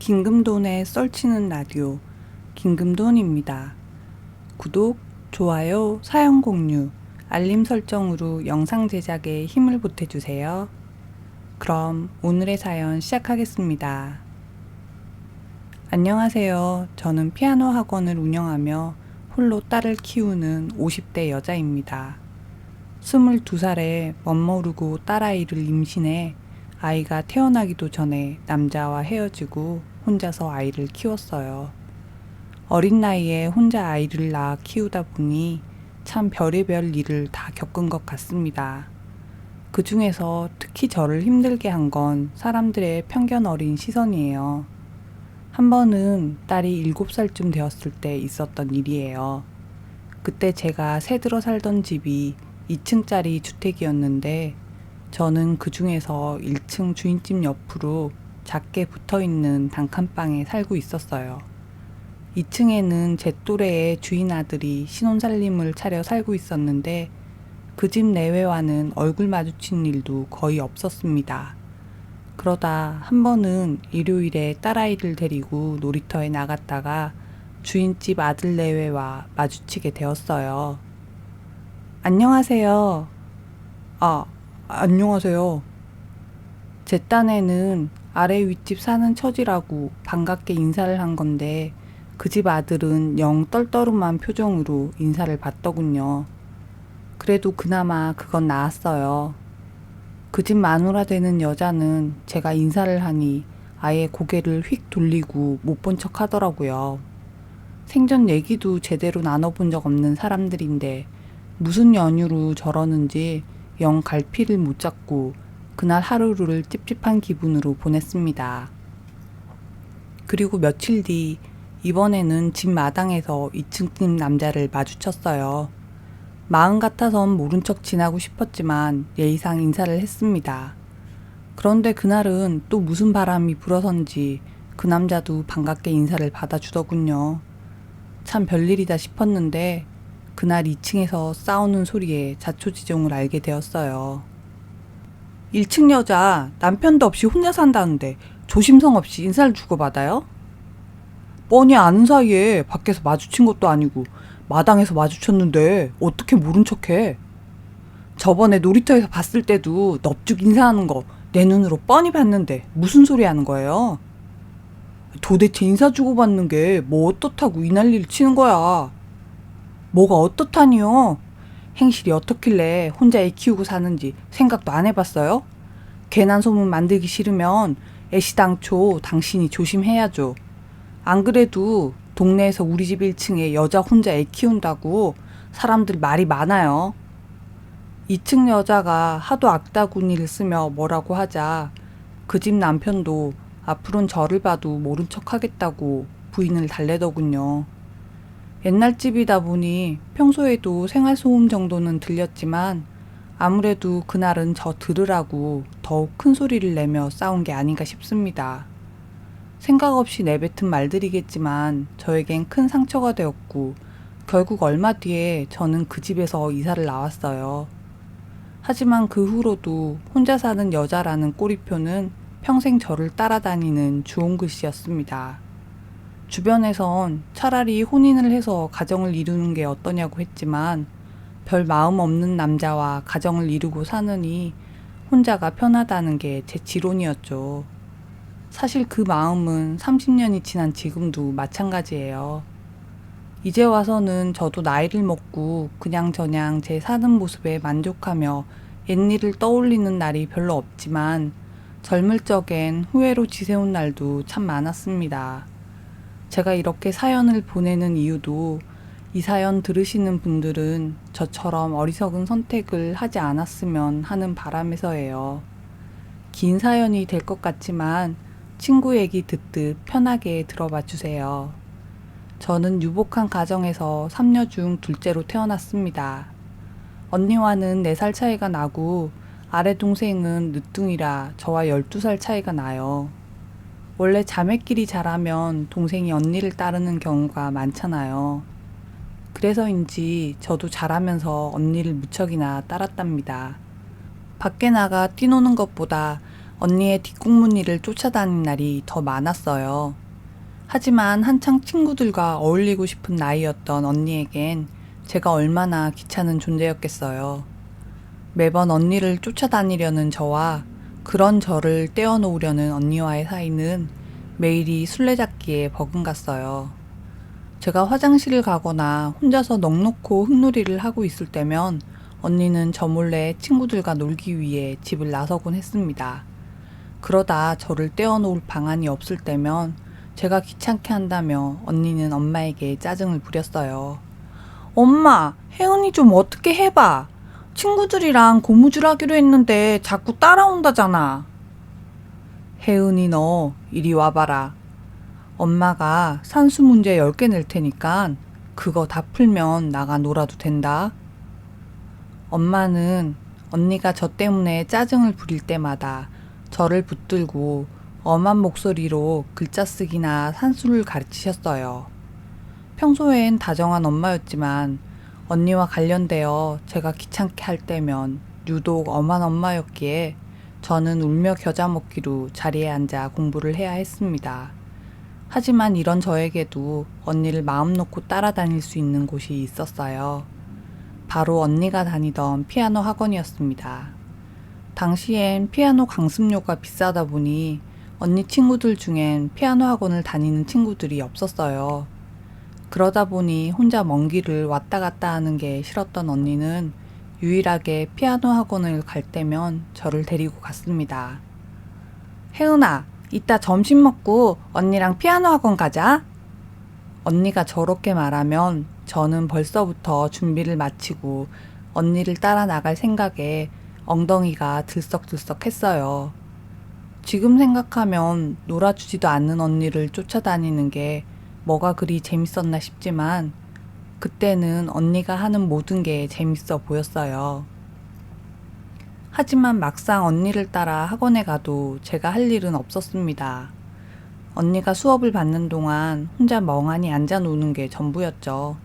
김금돈의 썰치는 라디오 김금돈입니다. 구독, 좋아요, 사연 공유, 알림 설정으로 영상 제작에 힘을 보태주세요. 그럼 오늘의 사연 시작하겠습니다. 안녕하세요. 저는 피아노 학원을 운영하며 홀로 딸을 키우는 50대 여자입니다. 22살에 멋모르고 딸아이를 임신해 아이가 태어나기도 전에 남자와 헤어지고 혼자서 아이를 키웠어요. 어린 나이에 혼자 아이를 낳아 키우다 보니 참 별의별 일을 다 겪은 것 같습니다. 그 중에서 특히 저를 힘들게 한 건 사람들의 편견 어린 시선이에요. 한 번은 딸이 7살쯤 되었을 때 있었던 일이에요. 그때 제가 새들어 살던 집이 2층짜리 주택이었는데 저는 그 중에서 1층 주인집 옆으로 작게 붙어있는 단칸방에 살고 있었어요. 2층에는 제 또래의 주인 아들이 신혼살림을 차려 살고 있었는데 그 집 내외와는 얼굴 마주친 일도 거의 없었습니다. 그러다 한 번은 일요일에 딸아이를 데리고 놀이터에 나갔다가 주인집 아들 내외와 마주치게 되었어요. 안녕하세요. 안녕하세요. 제 딴에는 아래 윗집 사는 처지라고 반갑게 인사를 한 건데 그 집 아들은 영 떨떠름한 표정으로 인사를 받더군요. 그래도 그나마 그건 나았어요. 그 집 마누라 되는 여자는 제가 인사를 하니 아예 고개를 휙 돌리고 못 본 척 하더라고요. 생전 얘기도 제대로 나눠본 적 없는 사람들인데 무슨 연유로 저러는지 영 갈피를 못 잡고 그날 하루를 찝찝한 기분으로 보냈습니다. 그리고 며칠 뒤 이번에는 집 마당에서 2층 집 남자를 마주쳤어요. 마음 같아선 모른 척 지나고 싶었지만 예의상 인사를 했습니다. 그런데 그날은 또 무슨 바람이 불어선지 그 남자도 반갑게 인사를 받아주더군요. 참 별일이다 싶었는데 그날 2층에서 싸우는 소리에 자초지종을 알게 되었어요. 1층 여자 남편도 없이 혼자 산다는데 조심성 없이 인사를 주고받아요? 뻔히 아는 사이에 밖에서 마주친 것도 아니고 마당에서 마주쳤는데 어떻게 모른 척해? 저번에 놀이터에서 봤을 때도 넙죽 인사하는 거 내 눈으로 뻔히 봤는데 무슨 소리 하는 거예요? 도대체 인사 주고받는 게 뭐 어떻다고 이 난리를 치는 거야? 뭐가 어떻다니요? 행실이 어떻길래 혼자 애 키우고 사는지 생각도 안 해봤어요? 괜한 소문 만들기 싫으면 애시당초 당신이 조심해야죠. 안 그래도 동네에서 우리 집 1층에 여자 혼자 애 키운다고 사람들 말이 많아요. 2층 여자가 하도 악다구니를 쓰며 뭐라고 하자 그 집 남편도 앞으론 저를 봐도 모른 척 하겠다고 부인을 달래더군요. 옛날 집이다 보니 평소에도 생활소음 정도는 들렸지만 아무래도 그날은 저 들으라고 더욱 큰 소리를 내며 싸운 게 아닌가 싶습니다. 생각 없이 내뱉은 말들이겠지만 저에겐 큰 상처가 되었고 결국 얼마 뒤에 저는 그 집에서 이사를 나왔어요. 하지만 그 후로도 혼자 사는 여자라는 꼬리표는 평생 저를 따라다니는 주홍 글씨였습니다. 주변에선 차라리 혼인을 해서 가정을 이루는 게 어떠냐고 했지만 별 마음 없는 남자와 가정을 이루고 사느니 혼자가 편하다는 게 제 지론이었죠. 사실 그 마음은 30년이 지난 지금도 마찬가지예요. 이제 와서는 저도 나이를 먹고 그냥저냥 제 사는 모습에 만족하며 옛일을 떠올리는 날이 별로 없지만 젊을 적엔 후회로 지새운 날도 참 많았습니다. 제가 이렇게 사연을 보내는 이유도 이 사연 들으시는 분들은 저처럼 어리석은 선택을 하지 않았으면 하는 바람에서예요. 긴 사연이 될 것 같지만 친구 얘기 듣듯 편하게 들어봐 주세요. 저는 유복한 가정에서 3녀 중 둘째로 태어났습니다. 언니와는 4살 차이가 나고 아래 동생은 늦둥이라 저와 12살 차이가 나요. 원래 자매끼리 자라면 동생이 언니를 따르는 경우가 많잖아요. 그래서인지 저도 자라면서 언니를 무척이나 따랐답니다. 밖에 나가 뛰노는 것보다 언니의 뒷공무니를 쫓아다닌 날이 더 많았어요. 하지만 한창 친구들과 어울리고 싶은 나이였던 언니에겐 제가 얼마나 귀찮은 존재였겠어요. 매번 언니를 쫓아다니려는 저와 그런 저를 떼어놓으려는 언니와의 사이는 매일이 술래잡기에 버금갔어요. 제가 화장실을 가거나 혼자서 넋놓고 흙놀이를 하고 있을 때면 언니는 저 몰래 친구들과 놀기 위해 집을 나서곤 했습니다. 그러다 저를 떼어놓을 방안이 없을 때면 제가 귀찮게 한다며 언니는 엄마에게 짜증을 부렸어요. 엄마, 혜은이 좀 어떻게 해봐. 친구들이랑 고무줄 하기로 했는데 자꾸 따라온다잖아. 혜은이 너 이리 와봐라. 엄마가 산수 문제 10개 낼 테니까 그거 다 풀면 나가 놀아도 된다. 엄마는 언니가 저 때문에 짜증을 부릴 때마다 저를 붙들고 엄한 목소리로 글자 쓰기나 산수를 가르치셨어요. 평소엔 다정한 엄마였지만 언니와 관련되어 제가 귀찮게 할 때면 유독 엄한 엄마였기에 저는 울며 겨자 먹기로 자리에 앉아 공부를 해야 했습니다. 하지만 이런 저에게도 언니를 마음 놓고 따라다닐 수 있는 곳이 있었어요. 바로 언니가 다니던 피아노 학원이었습니다. 당시엔 피아노 강습료가 비싸다 보니 언니 친구들 중엔 피아노 학원을 다니는 친구들이 없었어요. 그러다 보니 혼자 먼 길을 왔다 갔다 하는 게 싫었던 언니는 유일하게 피아노 학원을 갈 때면 저를 데리고 갔습니다. 혜은아, 이따 점심 먹고 언니랑 피아노 학원 가자. 언니가 저렇게 말하면 저는 벌써부터 준비를 마치고 언니를 따라 나갈 생각에 엉덩이가 들썩들썩 했어요. 지금 생각하면 놀아주지도 않는 언니를 쫓아다니는 게 뭐가 그리 재밌었나 싶지만 그때는 언니가 하는 모든 게 재밌어 보였어요. 하지만 막상 언니를 따라 학원에 가도 제가 할 일은 없었습니다. 언니가 수업을 받는 동안 혼자 멍하니 앉아 노는 게 전부였죠.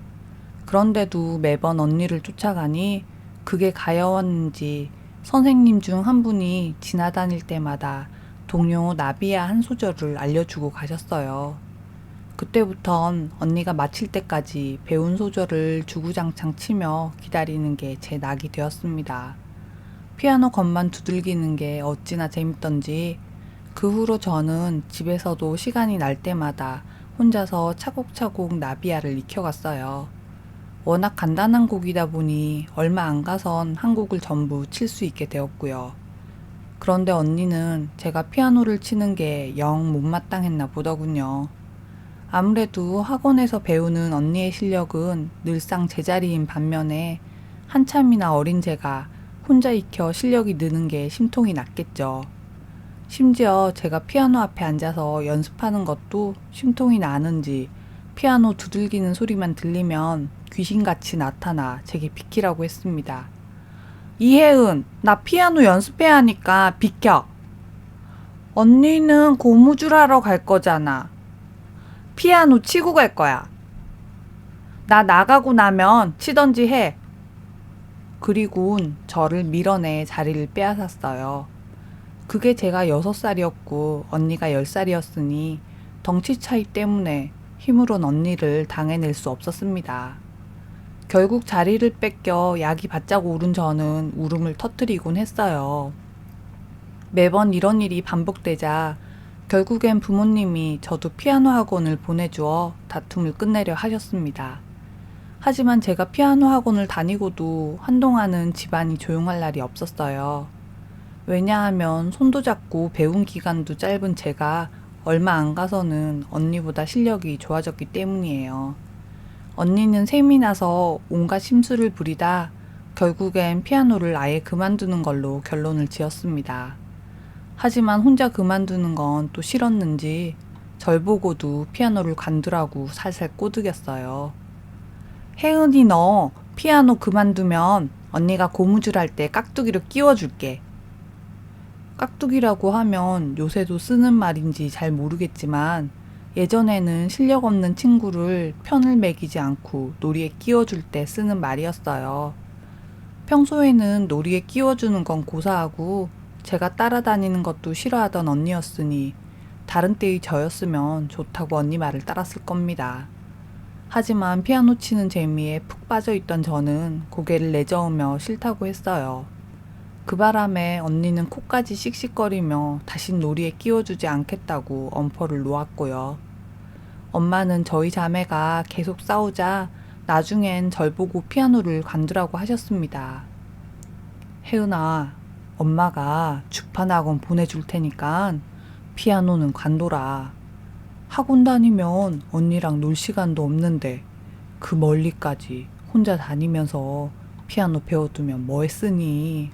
그런데도 매번 언니를 쫓아가니 그게 가여웠는지 선생님 중 한 분이 지나다닐 때마다 동요 나비야 한 소절을 알려주고 가셨어요. 그때부턴 언니가 마칠 때까지 배운 소절을 주구장창 치며 기다리는 게 제 낙이 되었습니다. 피아노 건만 두들기는 게 어찌나 재밌던지 그 후로 저는 집에서도 시간이 날 때마다 혼자서 차곡차곡 나비야를 익혀갔어요. 워낙 간단한 곡이다 보니 얼마 안 가선 한 곡을 전부 칠 수 있게 되었고요. 그런데 언니는 제가 피아노를 치는 게 영 못마땅했나 보더군요. 아무래도 학원에서 배우는 언니의 실력은 늘상 제자리인 반면에 한참이나 어린 제가 혼자 익혀 실력이 느는 게 심통이 났겠죠. 심지어 제가 피아노 앞에 앉아서 연습하는 것도 심통이 나는지 피아노 두들기는 소리만 들리면 귀신같이 나타나 제게 비키라고 했습니다. 이혜은, 나 피아노 연습해야 하니까 비켜. 언니는 고무줄 하러 갈 거잖아. 피아노 치고 갈 거야. 나 나가고 나면 치던지 해. 그리곤 저를 밀어내 자리를 빼앗았어요. 그게 제가 6살이었고 언니가 10살이었으니 덩치 차이 때문에 힘으론 언니를 당해낼 수 없었습니다. 결국 자리를 뺏겨 약이 바짝 오른 저는 울음을 터뜨리곤 했어요. 매번 이런 일이 반복되자 결국엔 부모님이 저도 피아노 학원을 보내주어 다툼을 끝내려 하셨습니다. 하지만 제가 피아노 학원을 다니고도 한동안은 집안이 조용할 날이 없었어요. 왜냐하면 손도 잡고 배운 기간도 짧은 제가 얼마 안 가서는 언니보다 실력이 좋아졌기 때문이에요. 언니는 셈이 나서 온갖 심술을 부리다 결국엔 피아노를 아예 그만두는 걸로 결론을 지었습니다. 하지만 혼자 그만두는 건 또 싫었는지 절 보고도 피아노를 관두라고 살살 꼬드겼어요. 혜은이 너 피아노 그만두면 언니가 고무줄 할 때 깍두기로 끼워줄게. 깍두기라고 하면 요새도 쓰는 말인지 잘 모르겠지만 예전에는 실력 없는 친구를 편을 매기지 않고 놀이에 끼워줄 때 쓰는 말이었어요. 평소에는 놀이에 끼워주는 건 고사하고 제가 따라다니는 것도 싫어하던 언니였으니 다른 때의 저였으면 좋다고 언니 말을 따랐을 겁니다. 하지만 피아노 치는 재미에 푹 빠져있던 저는 고개를 내저으며 싫다고 했어요. 그 바람에 언니는 코까지 씩씩거리며 다신 놀이에 끼워주지 않겠다고 엄포를 놓았고요. 엄마는 저희 자매가 계속 싸우자 나중엔 절 보고 피아노를 관두라고 하셨습니다. 혜은아, 엄마가 주판 학원 보내줄 테니까 피아노는 관둬라. 학원 다니면 언니랑 놀 시간도 없는데 그 멀리까지 혼자 다니면서 피아노 배워두면 뭐 했으니.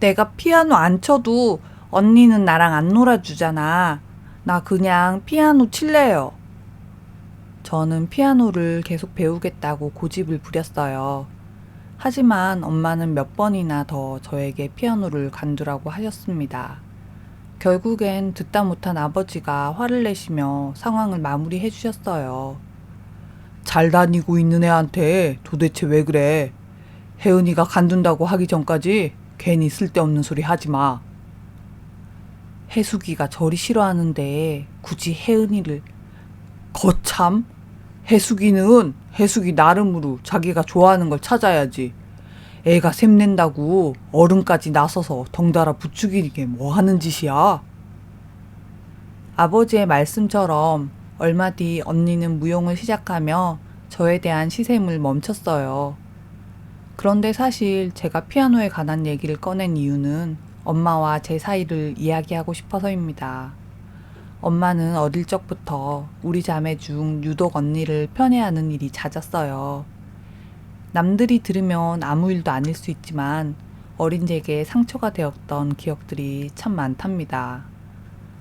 내가 피아노 안 쳐도 언니는 나랑 안 놀아주잖아. 나 그냥 피아노 칠래요. 저는 피아노를 계속 배우겠다고 고집을 부렸어요. 하지만 엄마는 몇 번이나 더 저에게 피아노를 관두라고 하셨습니다. 결국엔 듣다 못한 아버지가 화를 내시며 상황을 마무리해 주셨어요. 잘 다니고 있는 애한테 도대체 왜 그래? 혜은이가 관둔다고 하기 전까지 괜히 쓸데없는 소리 하지 마. 혜숙이가 저리 싫어하는데 굳이 혜은이를. 거참, 혜숙이는 혜숙이 나름으로 자기가 좋아하는 걸 찾아야지. 애가 샘낸다고 어른까지 나서서 덩달아 부추기게 뭐 하는 짓이야? 아버지의 말씀처럼 얼마 뒤 언니는 무용을 시작하며 저에 대한 시샘을 멈췄어요. 그런데 사실 제가 피아노에 관한 얘기를 꺼낸 이유는 엄마와 제 사이를 이야기하고 싶어서입니다. 엄마는 어릴 적부터 우리 자매 중 유독 언니를 편애하는 일이 잦았어요. 남들이 들으면 아무 일도 아닐 수 있지만 어린 제게 상처가 되었던 기억들이 참 많답니다.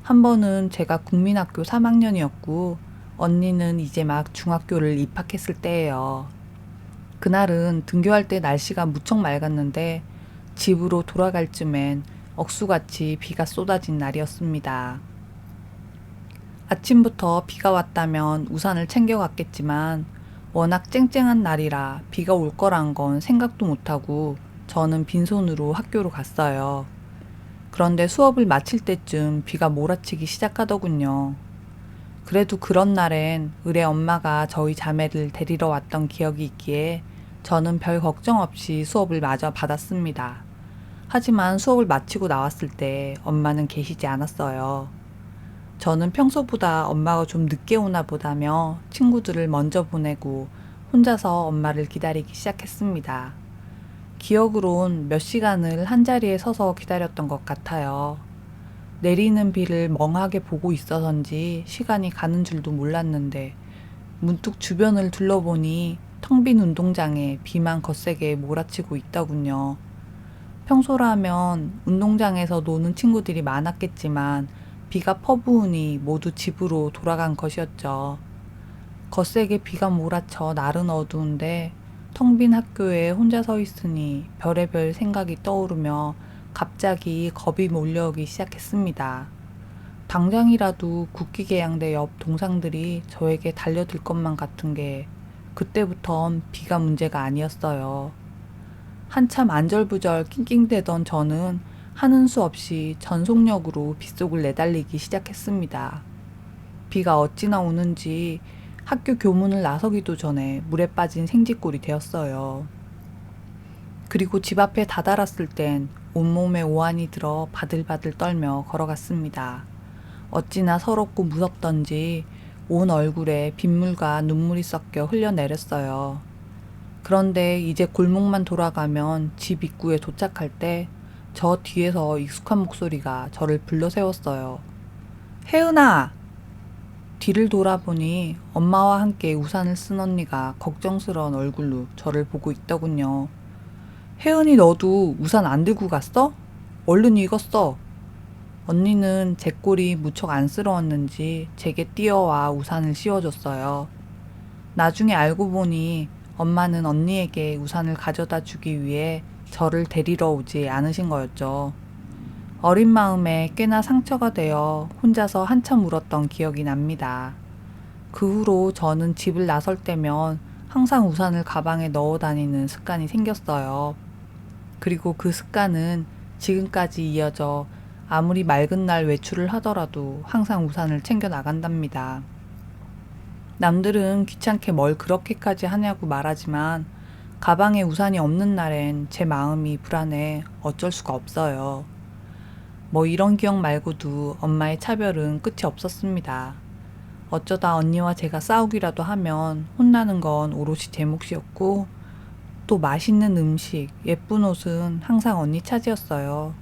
한 번은 제가 국민학교 3학년이었고 언니는 이제 막 중학교를 입학했을 때예요. 그날은 등교할 때 날씨가 무척 맑았는데 집으로 돌아갈 쯤엔 억수같이 비가 쏟아진 날이었습니다. 아침부터 비가 왔다면 우산을 챙겨갔겠지만 워낙 쨍쨍한 날이라 비가 올 거란 건 생각도 못하고 저는 빈손으로 학교로 갔어요. 그런데 수업을 마칠 때쯤 비가 몰아치기 시작하더군요. 그래도 그런 날엔 의뢰 엄마가 저희 자매를 데리러 왔던 기억이 있기에 저는 별 걱정 없이 수업을 마저 받았습니다. 하지만 수업을 마치고 나왔을 때 엄마는 계시지 않았어요. 저는 평소보다 엄마가 좀 늦게 오나 보다며 친구들을 먼저 보내고 혼자서 엄마를 기다리기 시작했습니다. 기억으론 몇 시간을 한자리에 서서 기다렸던 것 같아요. 내리는 비를 멍하게 보고 있어서인지 시간이 가는 줄도 몰랐는데 문득 주변을 둘러보니 텅 빈 운동장에 비만 거세게 몰아치고 있더군요. 평소라면 운동장에서 노는 친구들이 많았겠지만 비가 퍼부으니 모두 집으로 돌아간 것이었죠. 거세게 비가 몰아쳐 날은 어두운데 텅 빈 학교에 혼자 서 있으니 별의별 생각이 떠오르며 갑자기 겁이 몰려오기 시작했습니다. 당장이라도 국기계양대 옆 동상들이 저에게 달려들 것만 같은 게 그때부턴 비가 문제가 아니었어요. 한참 안절부절 낑낑대던 저는 하는 수 없이 전속력으로 빗속을 내달리기 시작했습니다. 비가 어찌나 오는지 학교 교문을 나서기도 전에 물에 빠진 생쥐꼴이 되었어요. 그리고 집 앞에 다다랐을 땐 온몸에 오한이 들어 바들바들 떨며 걸어갔습니다. 어찌나 서럽고 무섭던지 온 얼굴에 빗물과 눈물이 섞여 흘려내렸어요. 그런데 이제 골목만 돌아가면 집 입구에 도착할 때 저 뒤에서 익숙한 목소리가 저를 불러세웠어요. 혜은아! 뒤를 돌아보니 엄마와 함께 우산을 쓴 언니가 걱정스러운 얼굴로 저를 보고 있더군요. 혜은이 너도 우산 안 들고 갔어? 얼른 익었어. 언니는 제 꼴이 무척 안쓰러웠는지 제게 뛰어와 우산을 씌워줬어요. 나중에 알고 보니 엄마는 언니에게 우산을 가져다 주기 위해 저를 데리러 오지 않으신 거였죠. 어린 마음에 꽤나 상처가 되어 혼자서 한참 울었던 기억이 납니다. 그 후로 저는 집을 나설 때면 항상 우산을 가방에 넣어 다니는 습관이 생겼어요. 그리고 그 습관은 지금까지 이어져 아무리 맑은 날 외출을 하더라도 항상 우산을 챙겨 나간답니다. 남들은 귀찮게 뭘 그렇게까지 하냐고 말하지만 가방에 우산이 없는 날엔 제 마음이 불안해 어쩔 수가 없어요. 뭐 이런 기억 말고도 엄마의 차별은 끝이 없었습니다. 어쩌다 언니와 제가 싸우기라도 하면 혼나는 건 오롯이 제 몫이었고 또 맛있는 음식, 예쁜 옷은 항상 언니 차지였어요.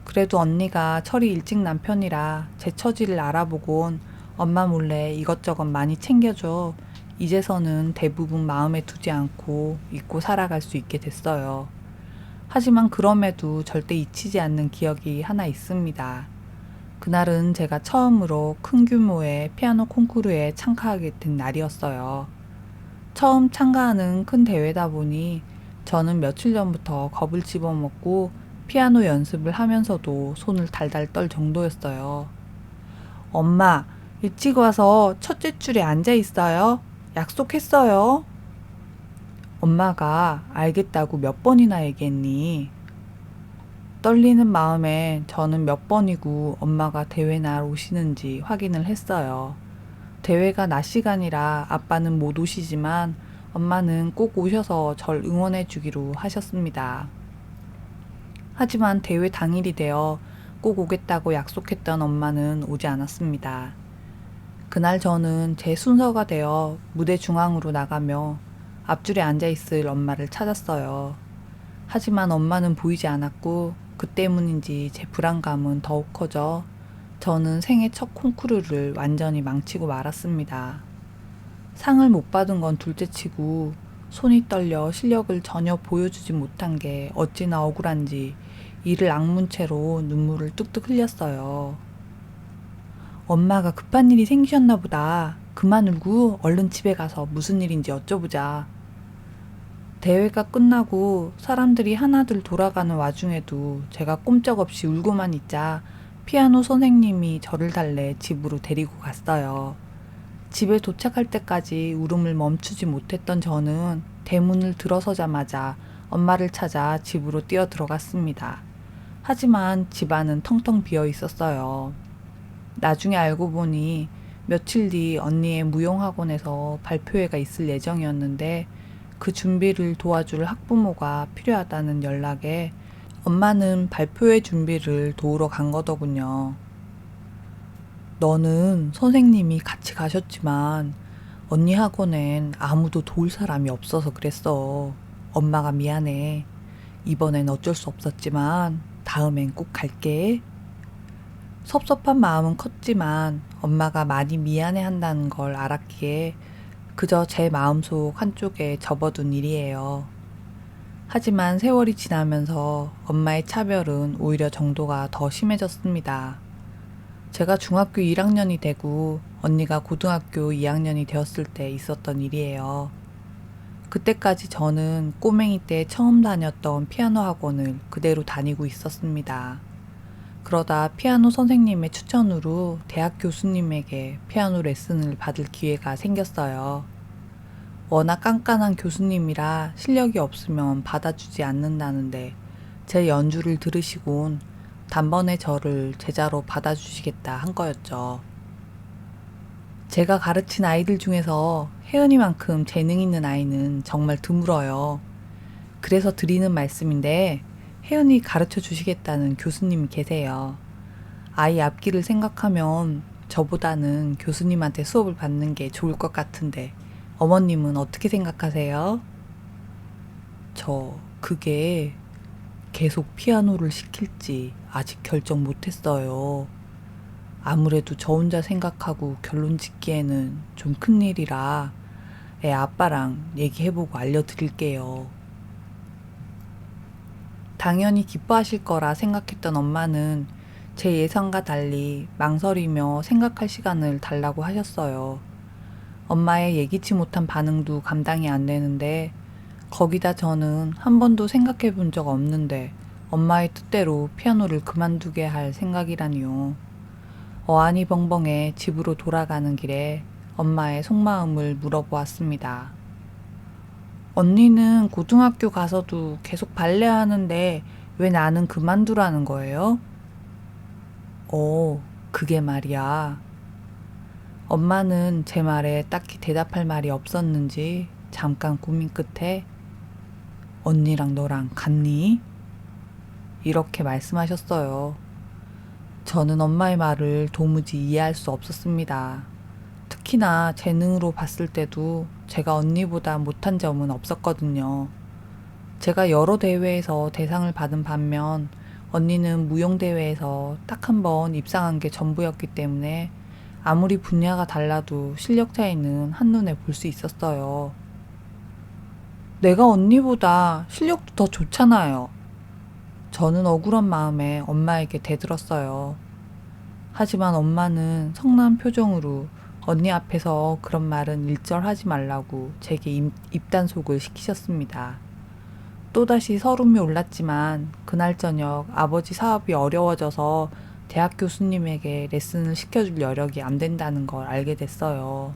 그래도 언니가 철이 일찍 난 편이라 제 처지를 알아보곤 엄마 몰래 이것저것 많이 챙겨줘 이제서는 대부분 마음에 두지 않고 잊고 살아갈 수 있게 됐어요. 하지만 그럼에도 절대 잊히지 않는 기억이 하나 있습니다. 그날은 제가 처음으로 큰 규모의 피아노 콩쿠르에 참가하게 된 날이었어요. 처음 참가하는 큰 대회다 보니 저는 며칠 전부터 겁을 집어먹고 피아노 연습을 하면서도 손을 달달 떨 정도였어요. 엄마, 일찍 와서 첫째 줄에 앉아 있어요. 약속했어요. 엄마가 알겠다고 몇 번이나 얘기했니? 떨리는 마음에 저는 몇 번이고 엄마가 대회 날 오시는지 확인을 했어요. 대회가 낮 시간이라 아빠는 못 오시지만 엄마는 꼭 오셔서 절 응원해 주기로 하셨습니다. 하지만 대회 당일이 되어 꼭 오겠다고 약속했던 엄마는 오지 않았습니다. 그날 저는 제 순서가 되어 무대 중앙으로 나가며 앞줄에 앉아 있을 엄마를 찾았어요. 하지만 엄마는 보이지 않았고 그 때문인지 제 불안감은 더욱 커져 저는 생애 첫 콩쿠르를 완전히 망치고 말았습니다. 상을 못 받은 건 둘째치고 손이 떨려 실력을 전혀 보여주지 못한 게 어찌나 억울한지 이를 악문 채로 눈물을 뚝뚝 흘렸어요. 엄마가 급한 일이 생기셨나 보다. 그만 울고 얼른 집에 가서 무슨 일인지 여쭤보자. 대회가 끝나고 사람들이 하나둘 돌아가는 와중에도 제가 꼼짝없이 울고만 있자 피아노 선생님이 저를 달래 집으로 데리고 갔어요. 집에 도착할 때까지 울음을 멈추지 못했던 저는 대문을 들어서자마자 엄마를 찾아 집으로 뛰어 들어갔습니다. 하지만 집안은 텅텅 비어 있었어요. 나중에 알고 보니 며칠 뒤 언니의 무용학원에서 발표회가 있을 예정이었는데 그 준비를 도와줄 학부모가 필요하다는 연락에 엄마는 발표회 준비를 도우러 간 거더군요. 너는 선생님이 같이 가셨지만 언니 학원엔 아무도 도울 사람이 없어서 그랬어. 엄마가 미안해. 이번엔 어쩔 수 없었지만 다음엔 꼭 갈게. 섭섭한 마음은 컸지만 엄마가 많이 미안해 한다는 걸 알았기에 그저 제 마음속 한쪽에 접어둔 일이에요. 하지만 세월이 지나면서 엄마의 차별은 오히려 정도가 더 심해졌습니다. 제가 중학교 1학년이 되고 언니가 고등학교 2학년이 되었을 때 있었던 일이에요. 그때까지 저는 꼬맹이 때 처음 다녔던 피아노 학원을 그대로 다니고 있었습니다. 그러다 피아노 선생님의 추천으로 대학 교수님에게 피아노 레슨을 받을 기회가 생겼어요. 워낙 깐깐한 교수님이라 실력이 없으면 받아주지 않는다는데 제 연주를 들으시곤 단번에 저를 제자로 받아주시겠다 한 거였죠. 제가 가르친 아이들 중에서 혜은이만큼 재능 있는 아이는 정말 드물어요. 그래서 드리는 말씀인데 혜은이 가르쳐 주시겠다는 교수님이 계세요. 아이 앞길을 생각하면 저보다는 교수님한테 수업을 받는 게 좋을 것 같은데 어머님은 어떻게 생각하세요? 그게 계속 피아노를 시킬지 아직 결정 못했어요. 아무래도 저 혼자 생각하고 결론 짓기에는 좀 큰일이라 애 아빠랑 얘기해보고 알려드릴게요. 당연히 기뻐하실 거라 생각했던 엄마는 제 예상과 달리 망설이며 생각할 시간을 달라고 하셨어요. 엄마의 예기치 못한 반응도 감당이 안 되는데 거기다 저는 한 번도 생각해 본 적 없는데 엄마의 뜻대로 피아노를 그만두게 할 생각이라니요. 어안이 벙벙해 집으로 돌아가는 길에 엄마의 속마음을 물어보았습니다. 언니는 고등학교 가서도 계속 발레 하는데 왜 나는 그만두라는 거예요? 그게 말이야. 엄마는 제 말에 딱히 대답할 말이 없었는지 잠깐 고민 끝에 언니랑 너랑 같니? 이렇게 말씀하셨어요. 저는 엄마의 말을 도무지 이해할 수 없었습니다. 특히나 재능으로 봤을 때도 제가 언니보다 못한 점은 없었거든요. 제가 여러 대회에서 대상을 받은 반면 언니는 무용대회에서 딱 한 번 입상한 게 전부였기 때문에 아무리 분야가 달라도 실력 차이는 한눈에 볼 수 있었어요. 내가 언니보다 실력도 더 좋잖아요. 저는 억울한 마음에 엄마에게 대들었어요. 하지만 엄마는 성난 표정으로 언니 앞에서 그런 말은 일절하지 말라고 제게 입단속을 시키셨습니다. 또다시 서름이 올랐지만 그날 저녁 아버지 사업이 어려워져서 대학 교수님에게 레슨을 시켜줄 여력이 안 된다는 걸 알게 됐어요.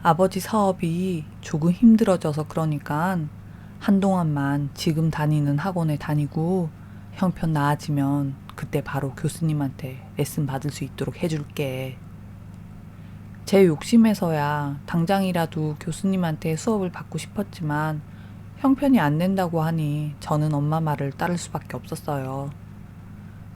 아버지 사업이 조금 힘들어져서 그러니까 한동안만 지금 다니는 학원에 다니고 형편 나아지면 그때 바로 교수님한테 레슨 받을 수 있도록 해줄게. 제 욕심에서야 당장이라도 교수님한테 수업을 받고 싶었지만 형편이 안 된다고 하니 저는 엄마 말을 따를 수밖에 없었어요.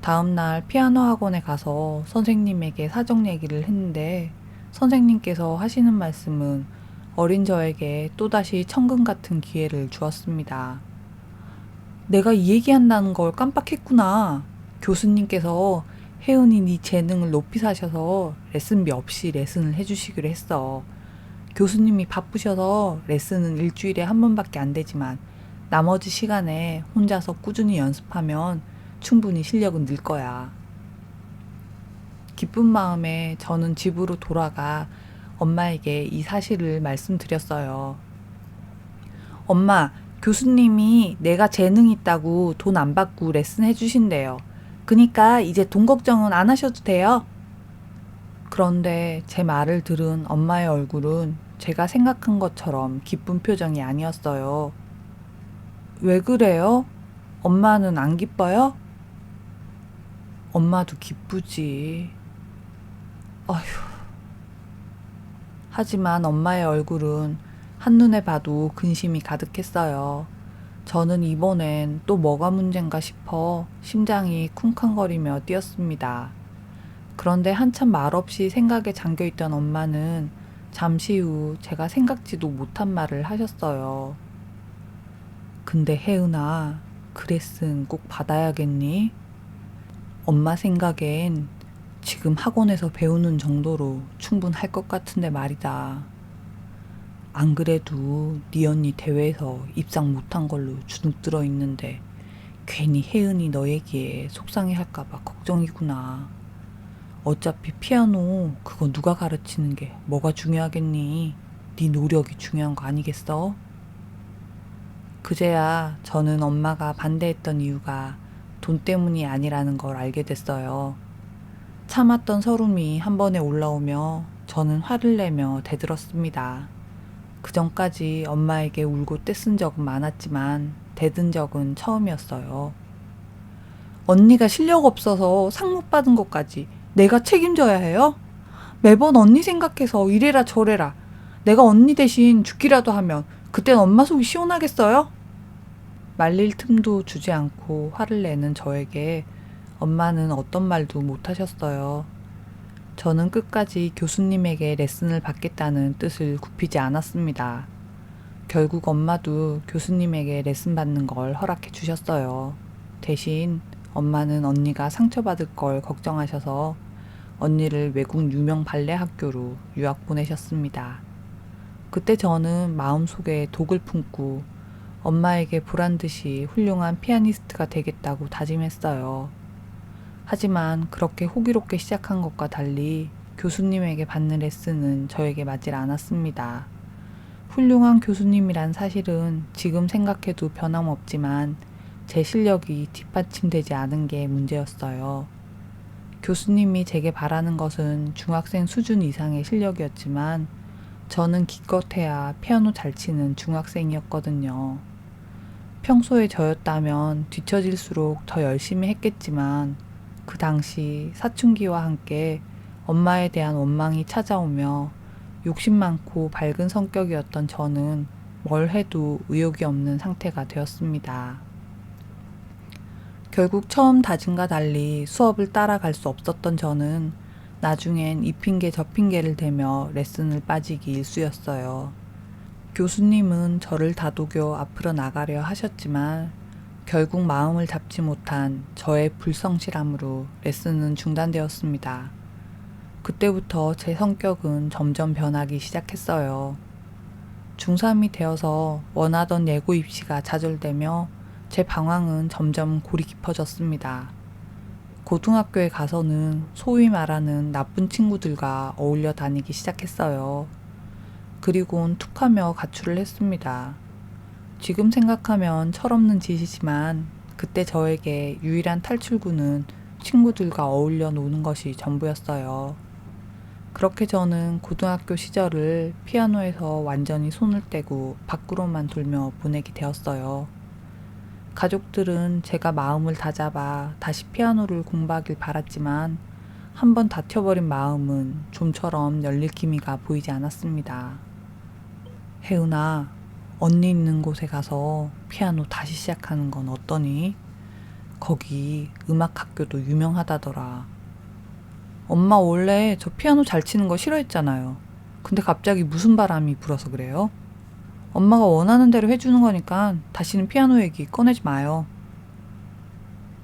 다음날 피아노 학원에 가서 선생님에게 사정 얘기를 했는데 선생님께서 하시는 말씀은 어린 저에게 또다시 천금 같은 기회를 주었습니다. 내가 이 얘기한다는 걸 깜빡했구나. 교수님께서 혜은이 네 재능을 높이 사셔서 레슨비 없이 레슨을 해주시기로 했어. 교수님이 바쁘셔서 레슨은 일주일에 한 번밖에 안 되지만 나머지 시간에 혼자서 꾸준히 연습하면 충분히 실력은 늘 거야. 기쁜 마음에 저는 집으로 돌아가 엄마에게 이 사실을 말씀드렸어요. 엄마, 교수님이 내가 재능 있다고 돈 안 받고 레슨 해주신대요. 그니까 이제 돈 걱정은 안 하셔도 돼요. 그런데 제 말을 들은 엄마의 얼굴은 제가 생각한 것처럼 기쁜 표정이 아니었어요. 왜 그래요? 엄마는 안 기뻐요? 엄마도 기쁘지. 어휴. 하지만 엄마의 얼굴은 한눈에 봐도 근심이 가득했어요. 저는 이번엔 또 뭐가 문제인가 싶어 심장이 쿵쾅거리며 뛰었습니다. 그런데 한참 말없이 생각에 잠겨있던 엄마는 잠시 후 제가 생각지도 못한 말을 하셨어요. 근데 혜은아, 그 레슨 꼭 받아야겠니? 엄마 생각엔 지금 학원에서 배우는 정도로 충분할 것 같은데 말이다. 안 그래도 네 언니 대회에서 입상 못한 걸로 주눅 들어 있는데 괜히 혜은이 너 얘기에 속상해할까봐 걱정이구나. 어차피 피아노 그거 누가 가르치는 게 뭐가 중요하겠니? 네 노력이 중요한 거 아니겠어? 그제야 저는 엄마가 반대했던 이유가 돈 때문이 아니라는 걸 알게 됐어요. 참았던 서름이 한 번에 올라오며 저는 화를 내며 대들었습니다. 그 전까지 엄마에게 울고 떼쓴 적은 많았지만 대든 적은 처음이었어요. 언니가 실력 없어서 상 못 받은 것까지 내가 책임져야 해요? 매번 언니 생각해서 이래라 저래라. 내가 언니 대신 죽기라도 하면 그땐 엄마 속이 시원하겠어요? 말릴 틈도 주지 않고 화를 내는 저에게 엄마는 어떤 말도 못 하셨어요. 저는 끝까지 교수님에게 레슨을 받겠다는 뜻을 굽히지 않았습니다. 결국 엄마도 교수님에게 레슨 받는 걸 허락해 주셨어요. 대신 엄마는 언니가 상처받을 걸 걱정하셔서 언니를 외국 유명 발레 학교로 유학 보내셨습니다. 그때 저는 마음속에 독을 품고 엄마에게 보란 듯이 훌륭한 피아니스트가 되겠다고 다짐했어요. 하지만 그렇게 호기롭게 시작한 것과 달리 교수님에게 받는 레슨은 저에게 맞질 않았습니다. 훌륭한 교수님이란 사실은 지금 생각해도 변함없지만 제 실력이 뒷받침되지 않은 게 문제였어요. 교수님이 제게 바라는 것은 중학생 수준 이상의 '저는 기껏해야 피아노 잘 치는 중학생이었거든요. 평소에 저였다면 뒤처질수록 더 열심히 했겠지만 그 당시 사춘기와 함께 엄마에 대한 원망이 찾아오며 욕심 많고 밝은 성격이었던 저는 뭘 해도 의욕이 없는 상태가 되었습니다. 결국 처음 다짐과 달리 수업을 따라갈 수 없었던 저는 나중엔 이 핑계 저 핑계를 대며 레슨을 빠지기 일쑤였어요. 교수님은 저를 다독여 앞으로 나가려 하셨지만 결국 마음을 잡지 못한 저의 불성실함으로 레슨은 중단되었습니다. 그때부터 제 성격은 점점 변하기 시작했어요. 중3이 되어서 원하던 예고 입시가 좌절되며 제 방황은 점점 골이 깊어졌습니다. 고등학교에 가서는 소위 말하는 나쁜 친구들과 어울려 다니기 시작했어요. 그리곤 툭하며 가출을 했습니다. 지금 생각하면 철없는 짓이지만 그때 저에게 유일한 탈출구는 친구들과 어울려 노는 것이 전부였어요. 그렇게 저는 고등학교 시절을 피아노에서 완전히 손을 떼고 밖으로만 돌며 보내게 되었어요. 가족들은 제가 마음을 다잡아 다시 피아노를 공부하길 바랐지만 한번 다쳐버린 마음은 좀처럼 열릴 기미가 보이지 않았습니다. 혜은아, 언니 있는 곳에 가서 피아노 다시 시작하는 건 어떠니? 거기 음악학교도 유명하다더라. 엄마 원래 저 피아노 잘 치는 거 싫어했잖아요. 근데 갑자기 무슨 바람이 불어서 그래요? 엄마가 원하는 대로 해주는 거니까 다시는 피아노 얘기 꺼내지 마요.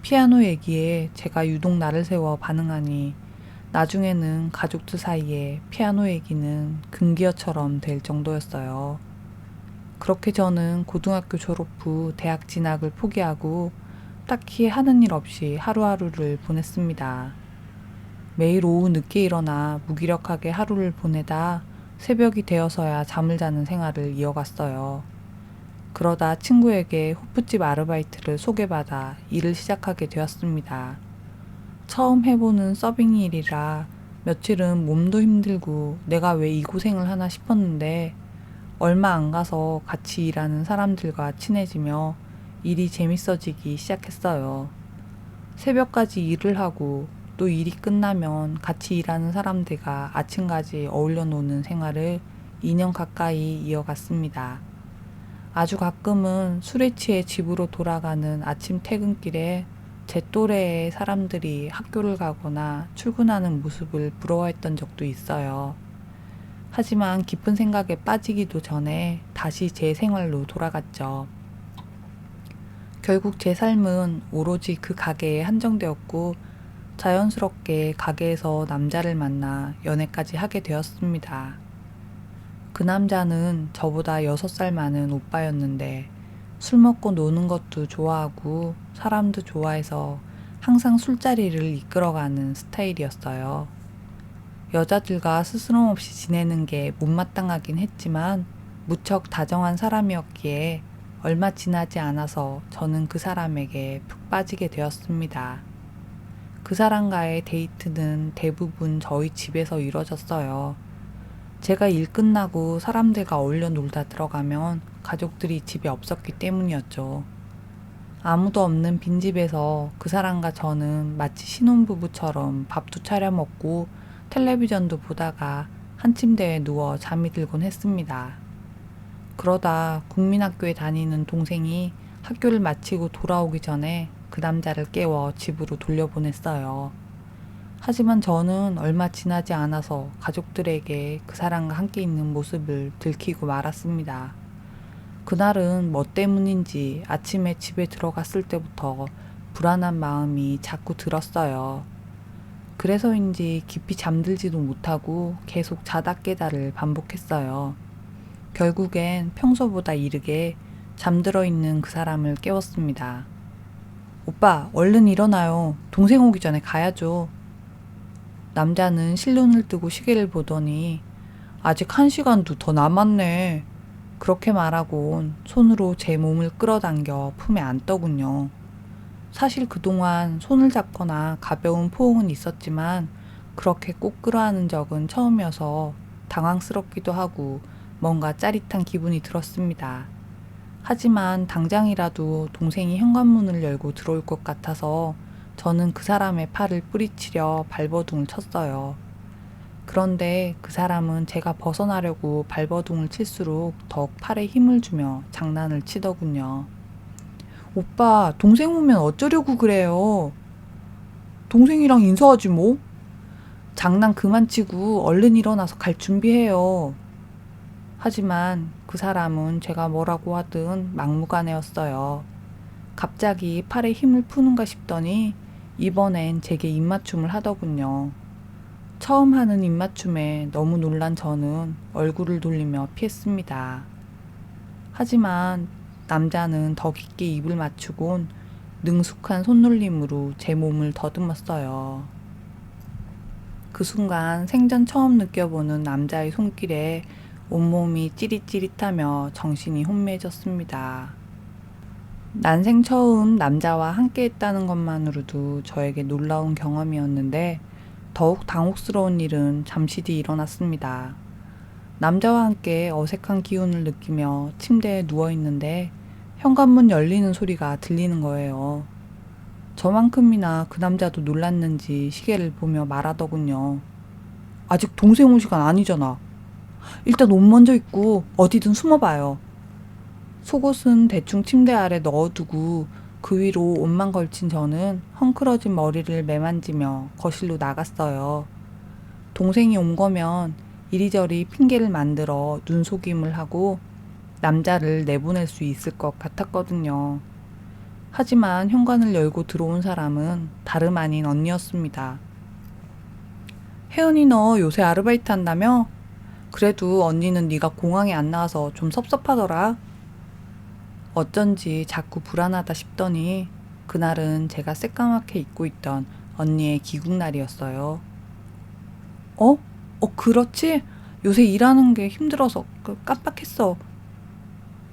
피아노 얘기에 제가 유독 나를 세워 반응하니 나중에는 가족들 사이에 피아노 얘기는 금기어처럼 될 정도였어요. 그렇게 저는 고등학교 졸업 후 대학 진학을 포기하고 딱히 하는 일 없이 하루하루를 보냈습니다. 매일 오후 늦게 일어나 무기력하게 하루를 보내다 새벽이 되어서야 잠을 자는 생활을 이어갔어요. 그러다 친구에게 호프집 아르바이트를 소개받아 일을 시작하게 되었습니다. 처음 해보는 서빙 일이라 며칠은 몸도 힘들고 내가 왜 이 고생을 하나 싶었는데 얼마 안 가서 같이 일하는 사람들과 친해지며 일이 재밌어지기 시작했어요. 새벽까지 일을 하고 또 일이 끝나면 같이 일하는 사람들과 아침까지 어울려 노는 생활을 2년 가까이 이어갔습니다. 아주 가끔은 술에 취해 집으로 돌아가는 아침 퇴근길에 제 또래의 사람들이 학교를 가거나 출근하는 모습을 부러워했던 적도 있어요. 하지만 깊은 생각에 빠지기도 전에 다시 제 생활로 돌아갔죠. 결국 제 삶은 오로지 그 가게에 한정되었고 자연스럽게 가게에서 남자를 만나 연애까지 하게 되었습니다. 그 남자는 저보다 6살 많은 오빠였는데 술 먹고 노는 것도 좋아하고 사람도 좋아해서 항상 술자리를 이끌어가는 스타일이었어요. 여자들과 스스럼 없이 지내는 게 못마땅하긴 했지만 무척 다정한 사람이었기에 얼마 지나지 않아서 저는 그 사람에게 푹 빠지게 되었습니다. 그 사람과의 데이트는 대부분 저희 집에서 이뤄졌어요. 제가 일 끝나고 사람들과 어울려 놀다 들어가면 가족들이 집에 없었기 때문이었죠. 아무도 없는 빈집에서 그 사람과 저는 마치 신혼부부처럼 밥도 차려 먹고 텔레비전도 보다가 한 침대에 누워 잠이 들곤 했습니다. 그러다 국민학교에 다니는 동생이 학교를 마치고 돌아오기 전에 그 남자를 깨워 집으로 돌려보냈어요. 하지만 저는 얼마 지나지 않아서 가족들에게 그 사람과 함께 있는 모습을 들키고 말았습니다. 그날은 뭐 때문인지 아침에 집에 들어갔을 때부터 불안한 마음이 자꾸 들었어요. 그래서인지 깊이 잠들지도 못하고 계속 자다 깨다를 반복했어요. 결국엔 평소보다 이르게 잠들어 있는 그 사람을 깨웠습니다. 오빠, 얼른 일어나요. 동생 오기 전에 가야죠. 남자는 실눈을 뜨고 시계를 보더니 아직 1시간도 더 남았네. 그렇게 말하곤 손으로 제 몸을 끌어당겨 품에 안더군요. 사실 그동안 손을 잡거나 가벼운 포옹은 있었지만 그렇게 꼭 끌어안은 적은 처음이어서 당황스럽기도 하고 뭔가 짜릿한 기분이 들었습니다. 하지만 당장이라도 동생이 현관문을 열고 들어올 것 같아서 저는 그 사람의 팔을 뿌리치려 발버둥을 쳤어요. 그런데 그 사람은 제가 벗어나려고 발버둥을 칠수록 더욱 팔에 힘을 주며 장난을 치더군요. 오빠, 동생 오면 어쩌려고 그래요? 동생이랑 인사하지 뭐? 장난 그만 치고 얼른 일어나서 갈 준비해요. 하지만 그 사람은 제가 뭐라고 하든 막무가내였어요. 갑자기 팔에 힘을 푸는가 싶더니 이번엔 제게 입맞춤을 하더군요. 처음 하는 입맞춤에 너무 놀란 저는 얼굴을 돌리며 피했습니다. 하지만 남자는 더 깊게 입을 맞추곤 능숙한 손놀림으로 제 몸을 더듬었어요. 그 순간 생전 처음 느껴보는 남자의 손길에 온몸이 찌릿찌릿하며 정신이 혼미해졌습니다. 난생 처음 남자와 함께 했다는 것만으로도 저에게 놀라운 경험이었는데 더욱 당혹스러운 일은 잠시 뒤 일어났습니다. 남자와 함께 어색한 기운을 느끼며 침대에 누워있는데 현관문 열리는 소리가 들리는 거예요. 저만큼이나 그 남자도 놀랐는지 시계를 보며 말하더군요. 아직 동생 올 시간 아니잖아. 일단 옷 먼저 입고 어디든 숨어봐요. 속옷은 대충 침대 아래 넣어두고 그 위로 옷만 걸친 저는 헝클어진 머리를 매만지며 거실로 나갔어요. 동생이 온 거면 이리저리 핑계를 만들어 눈속임을 하고 남자를 내보낼 수 있을 것 같았거든요. 하지만 현관을 열고 들어온 사람은 다름 아닌 언니였습니다. 혜은이 너 요새 아르바이트 한다며? 그래도 언니는 네가 공항에 안 나와서 좀 섭섭하더라. 어쩐지 자꾸 불안하다 싶더니 그날은 제가 새까맣게 잊고 있던 언니의 귀국날이었어요. 어? 그렇지? 요새 일하는 게 힘들어서 깜빡했어.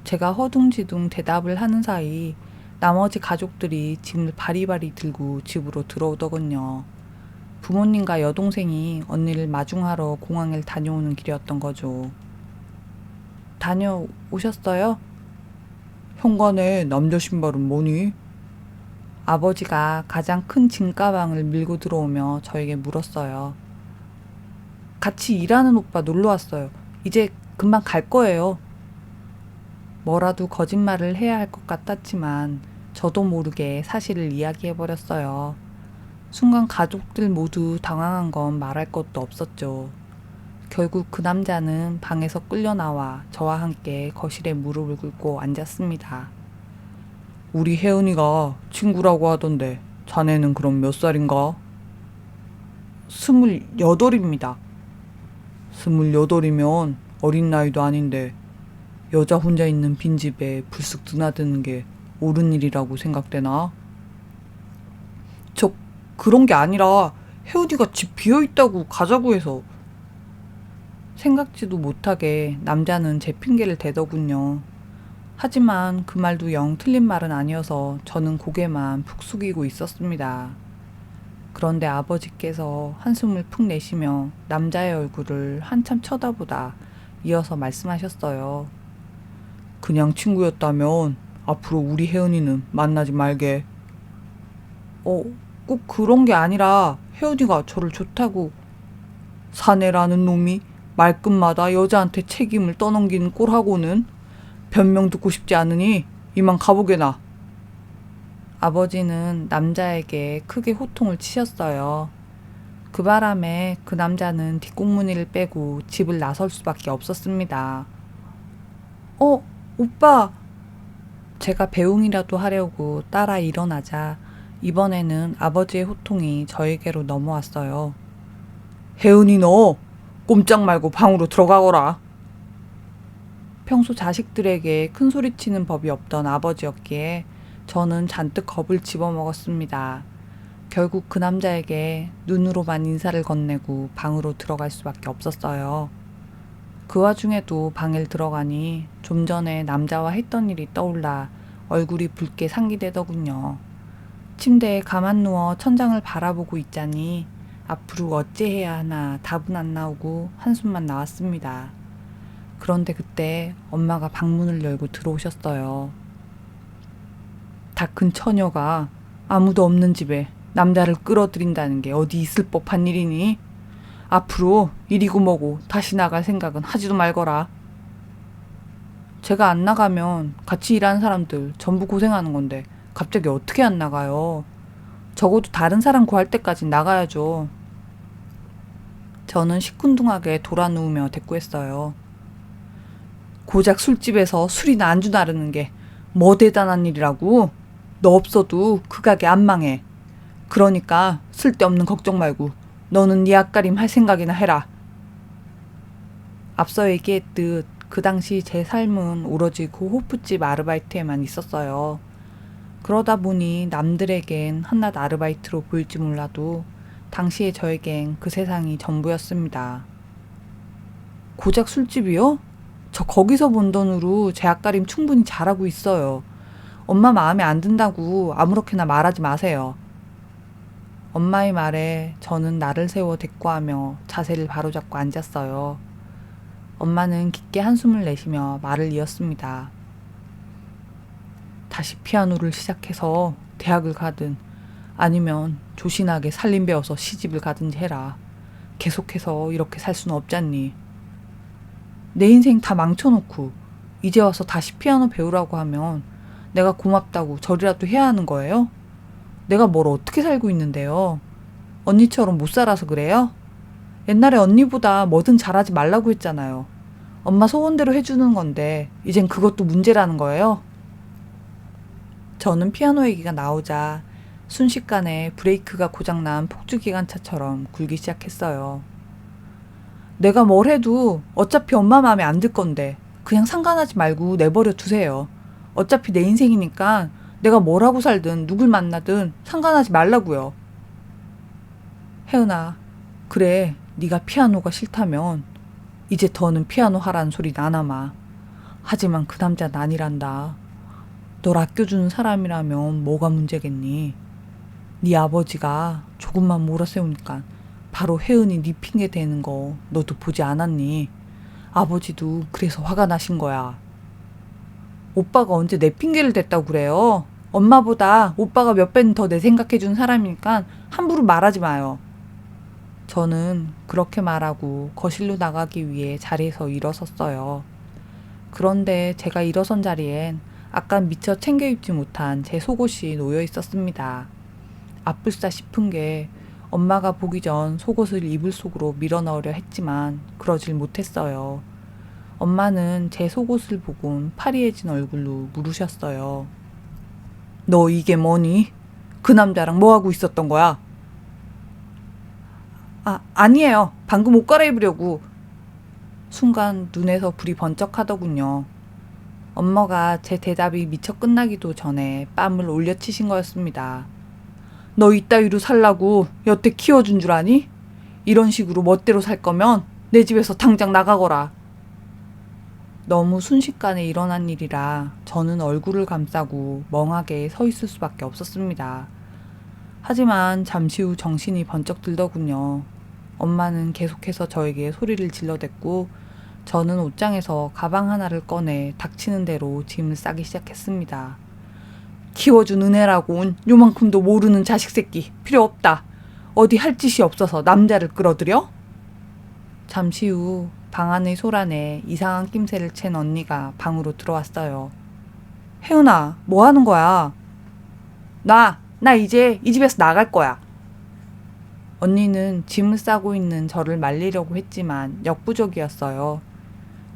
제가 허둥지둥 대답을 하는 사이 나머지 가족들이 짐을 바리바리 들고 집으로 들어오더군요. 부모님과 여동생이 언니를 마중하러 공항을 다녀오는 길이었던 거죠. 다녀오셨어요? 현관에 남자 신발은 뭐니? 아버지가 가장 큰 짐가방을 밀고 들어오며 저에게 물었어요. 같이 일하는 오빠 놀러 왔어요. 이제 금방 갈 거예요. 뭐라도 거짓말을 해야 할 것 같았지만 저도 모르게 사실을 이야기해버렸어요. 순간 가족들 모두 당황한 건 말할 것도 없었죠. 결국 그 남자는 방에서 끌려나와 저와 함께 거실에 무릎을 꿇고 앉았습니다. 우리 혜은이가 친구라고 하던데 자네는 그럼 몇 살인가? 28입니다. 28이면 어린 나이도 아닌데 여자 혼자 있는 빈집에 불쑥 드나드는 게 옳은 일이라고 생각되나? 저 그런 게 아니라 혜은이가 집 비어있다고 가자고 해서. 생각지도 못하게 남자는 제 핑계를 대더군요. 하지만 그 말도 영 틀린 말은 아니어서 저는 고개만 푹 숙이고 있었습니다. 그런데 아버지께서 한숨을 푹 내쉬며 남자의 얼굴을 한참 쳐다보다 이어서 말씀하셨어요. 그냥 친구였다면 앞으로 우리 혜은이는 만나지 말게. 꼭 그런 게 아니라 혜은이가 저를 좋다고. 사내라는 놈이 말끝마다 여자한테 책임을 떠넘기는 꼴하고는 변명 듣고 싶지 않으니 이만 가보게나. 아버지는 남자에게 크게 호통을 치셨어요. 그 바람에 그 남자는 뒷공무니를 빼고 집을 나설 수밖에 없었습니다. 오빠! 제가 배웅이라도 하려고 따라 일어나자 이번에는 아버지의 호통이 저에게로 넘어왔어요. 혜은이 너 꼼짝 말고 방으로 들어가거라. 평소 자식들에게 큰 소리치는 법이 없던 아버지였기에 저는 잔뜩 겁을 집어먹었습니다. 결국 그 남자에게 눈으로만 인사를 건네고 방으로 들어갈 수밖에 없었어요. 그 와중에도 방에 들어가니 좀 전에 남자와 했던 일이 떠올라 얼굴이 붉게 상기되더군요. 침대에 가만 누워 천장을 바라보고 있자니 앞으로 어찌해야 하나 답은 안 나오고 한숨만 나왔습니다. 그런데 그때 엄마가 방문을 열고 들어오셨어요. 다 큰 처녀가 아무도 없는 집에 남자를 끌어들인다는 게 어디 있을 법한 일이니? 앞으로 일이고 뭐고 다시 나갈 생각은 하지도 말거라. 제가 안 나가면 같이 일하는 사람들 전부 고생하는 건데 갑자기 어떻게 안 나가요? 적어도 다른 사람 구할 때까지 나가야죠. 저는 시큰둥하게 돌아 누우며 대꾸했어요. 고작 술집에서 술이나 안주 나르는 게 뭐 대단한 일이라고? 너 없어도 그 가게 안 망해. 그러니까 쓸데없는 걱정 말고 너는 네 앞가림 할 생각이나 해라. 앞서 얘기했듯 그 당시 제 삶은 오로지 그 호프집 아르바이트에만 있었어요. 그러다 보니 남들에겐 한낱 아르바이트로 보일지 몰라도 당시의 저에겐 그 세상이 전부였습니다. 고작 술집이요? 저 거기서 번 돈으로 제 앞가림 충분히 잘하고 있어요. 엄마 마음에 안 든다고 아무렇게나 말하지 마세요. 엄마의 말에 저는 나를 세워 대꾸하며 자세를 바로잡고 앉았어요. 엄마는 깊게 한숨을 내쉬며 말을 이었습니다. 다시 피아노를 시작해서 대학을 가든 아니면 조신하게 살림 배워서 시집을 가든지 해라. 계속해서 이렇게 살 수는 없잖니. 내 인생 다 망쳐놓고 이제 와서 다시 피아노 배우라고 하면 내가 고맙다고 절이라도 해야 하는 거예요? 내가 뭘 어떻게 살고 있는데요? 언니처럼 못 살아서 그래요? 옛날에 언니보다 뭐든 잘하지 말라고 했잖아요. 엄마 소원대로 해주는 건데 이젠 그것도 문제라는 거예요? 저는 피아노 얘기가 나오자 순식간에 브레이크가 고장난 폭주기관차처럼 굴기 시작했어요. 내가 뭘 해도 어차피 엄마 마음에 안 들 건데 그냥 상관하지 말고 내버려 두세요. 어차피 내 인생이니까 내가 뭘 하고 살든 누굴 만나든 상관하지 말라고요. 혜은아, 그래 네가 피아노가 싫다면 이제 더는 피아노 하라는 소리 나나마. 하지만 그 남자는 아니란다. 널 아껴주는 사람이라면 뭐가 문제겠니? 네 아버지가 조금만 몰아세우니까 바로 혜은이 네 핑계 대는 거 너도 보지 않았니? 아버지도 그래서 화가 나신 거야. 오빠가 언제 내 핑계를 댔다고 그래요? 엄마보다 오빠가 몇 배는 더 내 생각해준 사람이니까 함부로 말하지 마요. 저는 그렇게 말하고 거실로 나가기 위해 자리에서 일어섰어요. 그런데 제가 일어선 자리엔 아까 미처 챙겨 입지 못한 제 속옷이 놓여 있었습니다. 아플싸 싶은 게 엄마가 보기 전 속옷을 이불 속으로 밀어 넣으려 했지만 그러질 못했어요. 엄마는 제 속옷을 보곤 파리해진 얼굴로 물으셨어요. 너 이게 뭐니? 그 남자랑 뭐 하고 있었던 거야? 아니에요. 방금 옷 갈아입으려고. 순간 눈에서 불이 번쩍하더군요. 엄마가 제 대답이 미처 끝나기도 전에 뺨을 올려치신 거였습니다. 너 이따위로 살라고 여태 키워준 줄 아니? 이런 식으로 멋대로 살 거면 내 집에서 당장 나가거라. 너무 순식간에 일어난 일이라 저는 얼굴을 감싸고 멍하게 서 있을 수밖에 없었습니다. 하지만 잠시 후 정신이 번쩍 들더군요. 엄마는 계속해서 저에게 소리를 질러댔고 저는 옷장에서 가방 하나를 꺼내 닥치는 대로 짐을 싸기 시작했습니다. 키워준 은혜라고는 요만큼도 모르는 자식 새끼 필요 없다. 어디 할 짓이 없어서 남자를 끌어들여? 잠시 후 방 안의 소란에 이상한 낌새를 챈 언니가 방으로 들어왔어요. 혜은아, 뭐 하는 거야? 나 이제 이 집에서 나갈 거야. 언니는 짐을 싸고 있는 저를 말리려고 했지만 역부족이었어요.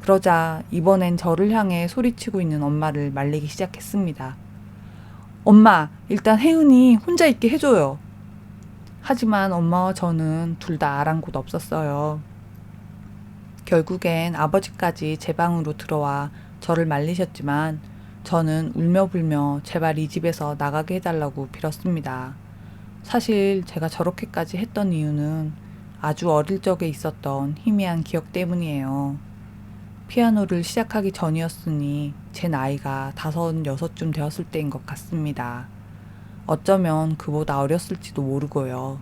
그러자 이번엔 저를 향해 소리치고 있는 엄마를 말리기 시작했습니다. 엄마, 일단 혜은이 혼자 있게 해줘요. 하지만 엄마와 저는 둘 다 아랑곳 없었어요. 결국엔 아버지까지 제 방으로 들어와 저를 말리셨지만 저는 울며 불며 제발 이 집에서 나가게 해달라고 빌었습니다. 사실 제가 저렇게까지 했던 이유는 아주 어릴 적에 있었던 희미한 기억 때문이에요. 피아노를 시작하기 전이었으니 제 나이가 5, 6쯤 되었을 때인 것 같습니다. 어쩌면 그보다 어렸을지도 모르고요.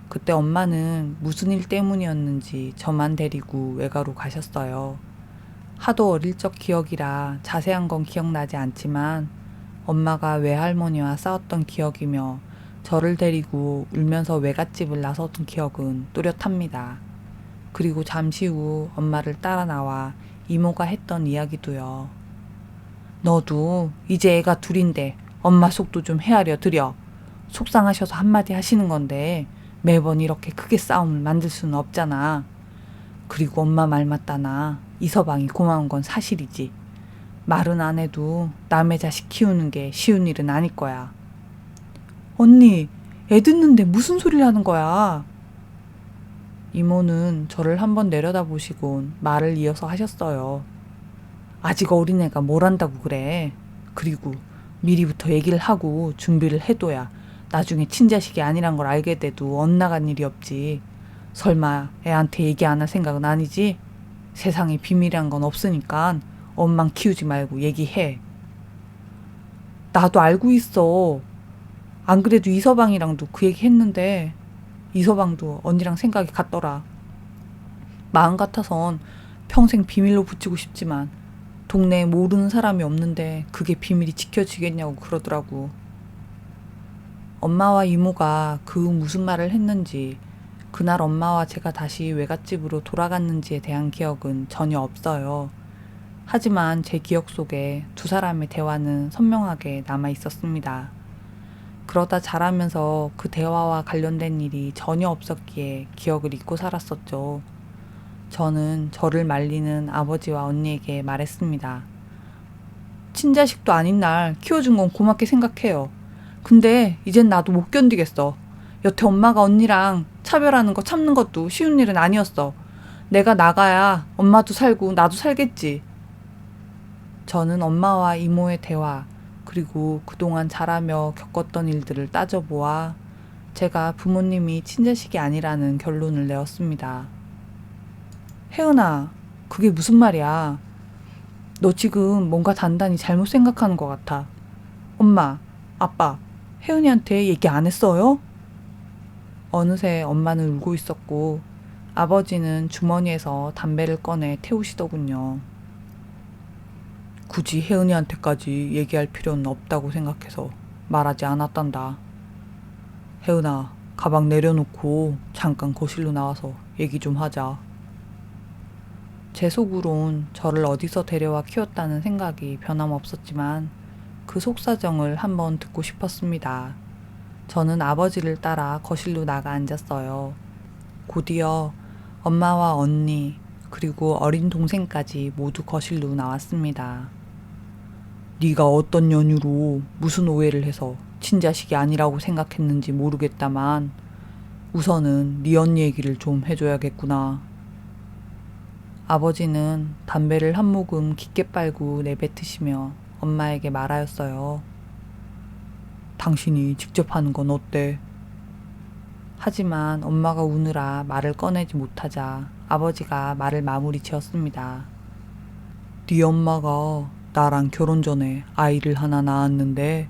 그때 엄마는 무슨 일 때문이었는지 저만 데리고 외가로 가셨어요. 하도 어릴 적 기억이라 자세한 건 기억나지 않지만 엄마가 외할머니와 싸웠던 기억이며 저를 데리고 울면서 외갓집을 나섰던 기억은 또렷합니다. 그리고 잠시 후 엄마를 따라 나와 이모가 했던 이야기도요. 너도 이제 애가 둘인데 엄마 속도 좀 헤아려 드려. 속상하셔서 한마디 하시는 건데 매번 이렇게 크게 싸움을 만들 수는 없잖아. 그리고 엄마 말 맞다나 이서방이 고마운 건 사실이지. 말은 안 해도 남의 자식 키우는 게 쉬운 일은 아닐 거야. 언니, 애 듣는데 무슨 소리를 하는 거야? 이모는 저를 한번 내려다보시곤 말을 이어서 하셨어요. 아직 어린애가 뭘 안다고 그래. 그리고 미리부터 얘기를 하고 준비를 해둬야 나중에 친자식이 아니란 걸 알게 돼도 엇나간 일이 없지. 설마 애한테 얘기 안 할 생각은 아니지? 세상에 비밀이란 건 없으니까 엄만 키우지 말고 얘기해. 나도 알고 있어. 안 그래도 이서방이랑도 그 얘기 했는데 이서방도 언니랑 생각이 같더라. 마음 같아선 평생 비밀로 붙이고 싶지만 동네에 모르는 사람이 없는데 그게 비밀이 지켜지겠냐고 그러더라고. 엄마와 이모가 그 후 무슨 말을 했는지, 그날 엄마와 제가 다시 외갓집으로 돌아갔는지에 대한 기억은 전혀 없어요. 하지만 제 기억 속에 두 사람의 대화는 선명하게 남아 있었습니다. 그러다 자라면서 그 대화와 관련된 일이 전혀 없었기에 기억을 잊고 살았었죠. 저는 저를 말리는 아버지와 언니에게 말했습니다. 친자식도 아닌 날 키워준 건 고맙게 생각해요. 근데 이젠 나도 못 견디겠어. 여태 엄마가 언니랑 차별하는 거 참는 것도 쉬운 일은 아니었어. 내가 나가야 엄마도 살고 나도 살겠지. 저는 엄마와 이모의 대화, 그리고 그동안 자라며 겪었던 일들을 따져보아 제가 부모님이 친자식이 아니라는 결론을 내었습니다. 혜은아, 그게 무슨 말이야? 너 지금 뭔가 단단히 잘못 생각하는 것 같아. 엄마, 아빠, 혜은이한테 얘기 안 했어요? 어느새 엄마는 울고 있었고 아버지는 주머니에서 담배를 꺼내 태우시더군요. 굳이 혜은이한테까지 얘기할 필요는 없다고 생각해서 말하지 않았단다. 혜은아, 가방 내려놓고 잠깐 거실로 나와서 얘기 좀 하자. 제 속으론 저를 어디서 데려와 키웠다는 생각이 변함없었지만 그 속사정을 한번 듣고 싶었습니다. 저는 아버지를 따라 거실로 나가 앉았어요. 곧이어 엄마와 언니 그리고 어린 동생까지 모두 거실로 나왔습니다. 네가 어떤 연유로 무슨 오해를 해서 친자식이 아니라고 생각했는지 모르겠다만 우선은 네 언니 얘기를 좀 해줘야겠구나. 아버지는 담배를 한 모금 깊게 빨고 내뱉으시며 엄마에게 말하였어요. 당신이 직접 하는 건 어때? 하지만 엄마가 우느라 말을 꺼내지 못하자 아버지가 말을 마무리 지었습니다. 네 엄마가 나랑 결혼 전에 아이를 하나 낳았는데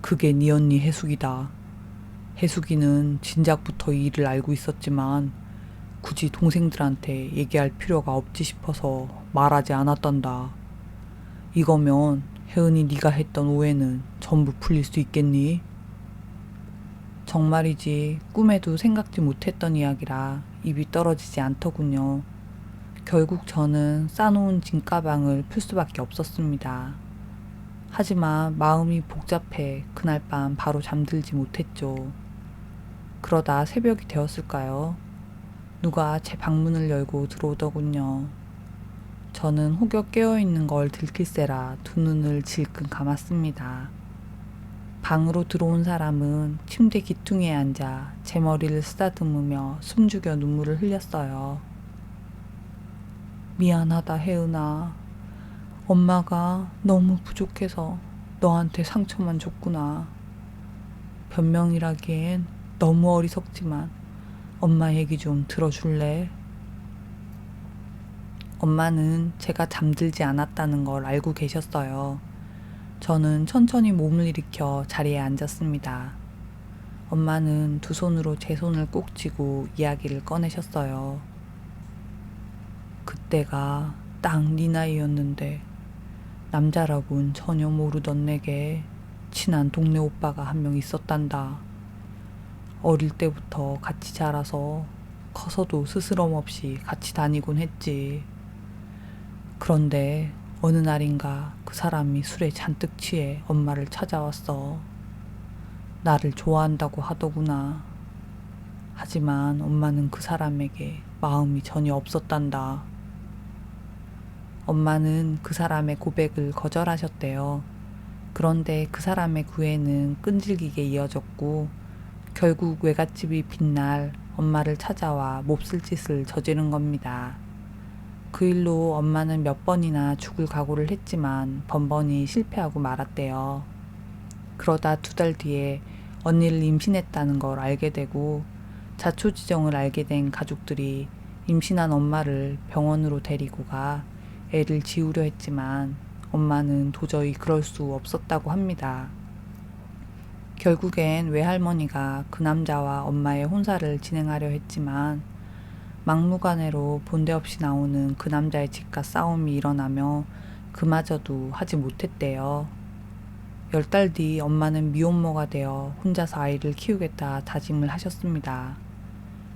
그게 네 언니 혜숙이다. 혜숙이는 진작부터 이 일을 알고 있었지만 굳이 동생들한테 얘기할 필요가 없지 싶어서 말하지 않았단다. 이거면 혜은이 네가 했던 오해는 전부 풀릴 수 있겠니? 정말이지 꿈에도 생각지 못했던 이야기라 입이 떨어지지 않더군요. 결국 저는 싸놓은 짐가방을 풀 수밖에 없었습니다. 하지만 마음이 복잡해 그날 밤 바로 잠들지 못했죠. 그러다 새벽이 되었을까요? 누가 제 방문을 열고 들어오더군요. 저는 혹여 깨어있는 걸 들킬세라 두 눈을 질끈 감았습니다. 방으로 들어온 사람은 침대 기퉁이에 앉아 제 머리를 쓰다듬으며 숨죽여 눈물을 흘렸어요. 미안하다 혜은아. 엄마가 너무 부족해서 너한테 상처만 줬구나. 변명이라기엔 너무 어리석지만 엄마 얘기 좀 들어줄래? 엄마는 제가 잠들지 않았다는 걸 알고 계셨어요. 저는 천천히 몸을 일으켜 자리에 앉았습니다. 엄마는 두 손으로 제 손을 꼭 쥐고 이야기를 꺼내셨어요. 그때가 딱 네 나이였는데 남자라곤 전혀 모르던 내게 친한 동네 오빠가 한 명 있었단다. 어릴 때부터 같이 자라서 커서도 스스럼 없이 같이 다니곤 했지. 그런데 어느 날인가 그 사람이 술에 잔뜩 취해 엄마를 찾아왔어. 나를 좋아한다고 하더구나. 하지만 엄마는 그 사람에게 마음이 전혀 없었단다. 엄마는 그 사람의 고백을 거절하셨대요. 그런데 그 사람의 구애는 끈질기게 이어졌고 결국 외갓집이 빈 날 엄마를 찾아와 몹쓸 짓을 저지른 겁니다. 그 일로 엄마는 몇 번이나 죽을 각오를 했지만 번번이 실패하고 말았대요. 그러다 2달 뒤에 언니를 임신했다는 걸 알게 되고 자초지종을 알게 된 가족들이 임신한 엄마를 병원으로 데리고 가 애를 지우려 했지만 엄마는 도저히 그럴 수 없었다고 합니다. 결국엔 외할머니가 그 남자와 엄마의 혼사를 진행하려 했지만 막무가내로 본데 없이 나오는 그 남자의 집과 싸움이 일어나며 그마저도 하지 못했대요. 10달 뒤 엄마는 미혼모가 되어 혼자서 아이를 키우겠다 다짐을 하셨습니다.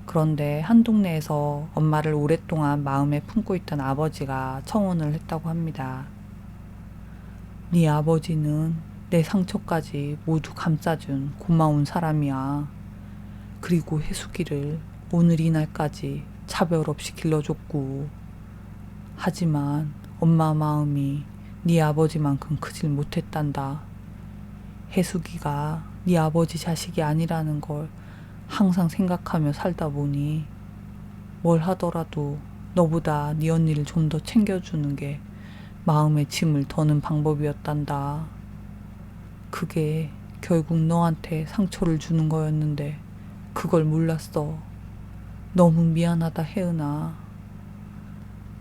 그런데 한 동네에서 엄마를 오랫동안 마음에 품고 있던 아버지가 청혼을 했다고 합니다. 네 아버지는 내 상처까지 모두 감싸준 고마운 사람이야. 그리고 해수기를 오늘 이날까지 차별 없이 길러줬고. 하지만 엄마 마음이 네 아버지만큼 크질 못했단다. 해수기가 네 아버지 자식이 아니라는 걸 항상 생각하며 살다 보니 뭘 하더라도 너보다 네 언니를 좀 더 챙겨주는 게 마음의 짐을 더는 방법이었단다. 그게 결국 너한테 상처를 주는 거였는데 그걸 몰랐어. 너무 미안하다 혜은아.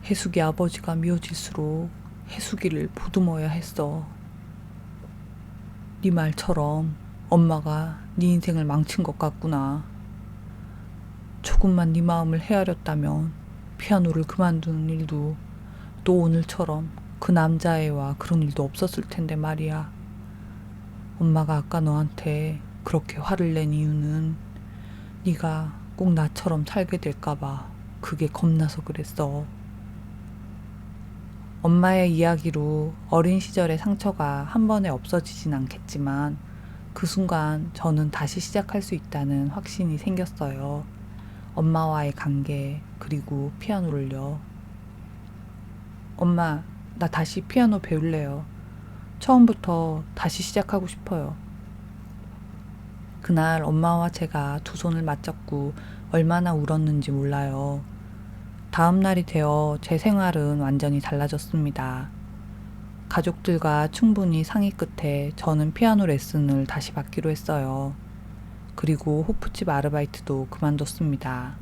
해수기 아버지가 미워질수록 해수기를 보듬어야 했어. 네 말처럼 엄마가 네 인생을 망친 것 같구나. 조금만 네 마음을 헤아렸다면 피아노를 그만두는 일도 또 오늘처럼 그 남자애와 그런 일도 없었을 텐데 말이야. 엄마가 아까 너한테 그렇게 화를 낸 이유는 네가 꼭 나처럼 살게 될까봐 그게 겁나서 그랬어. 엄마의 이야기로 어린 시절의 상처가 한 번에 없어지진 않겠지만 그 순간 저는 다시 시작할 수 있다는 확신이 생겼어요. 엄마와의 관계 그리고 피아노를요. 엄마, 나 다시 피아노 배울래요. 처음부터 다시 시작하고 싶어요. 그날 엄마와 제가 두 손을 맞잡고 얼마나 울었는지 몰라요. 다음 날이 되어 제 생활은 완전히 달라졌습니다. 가족들과 충분히 상의 끝에 저는 피아노 레슨을 다시 받기로 했어요. 그리고 호프집 아르바이트도 그만뒀습니다.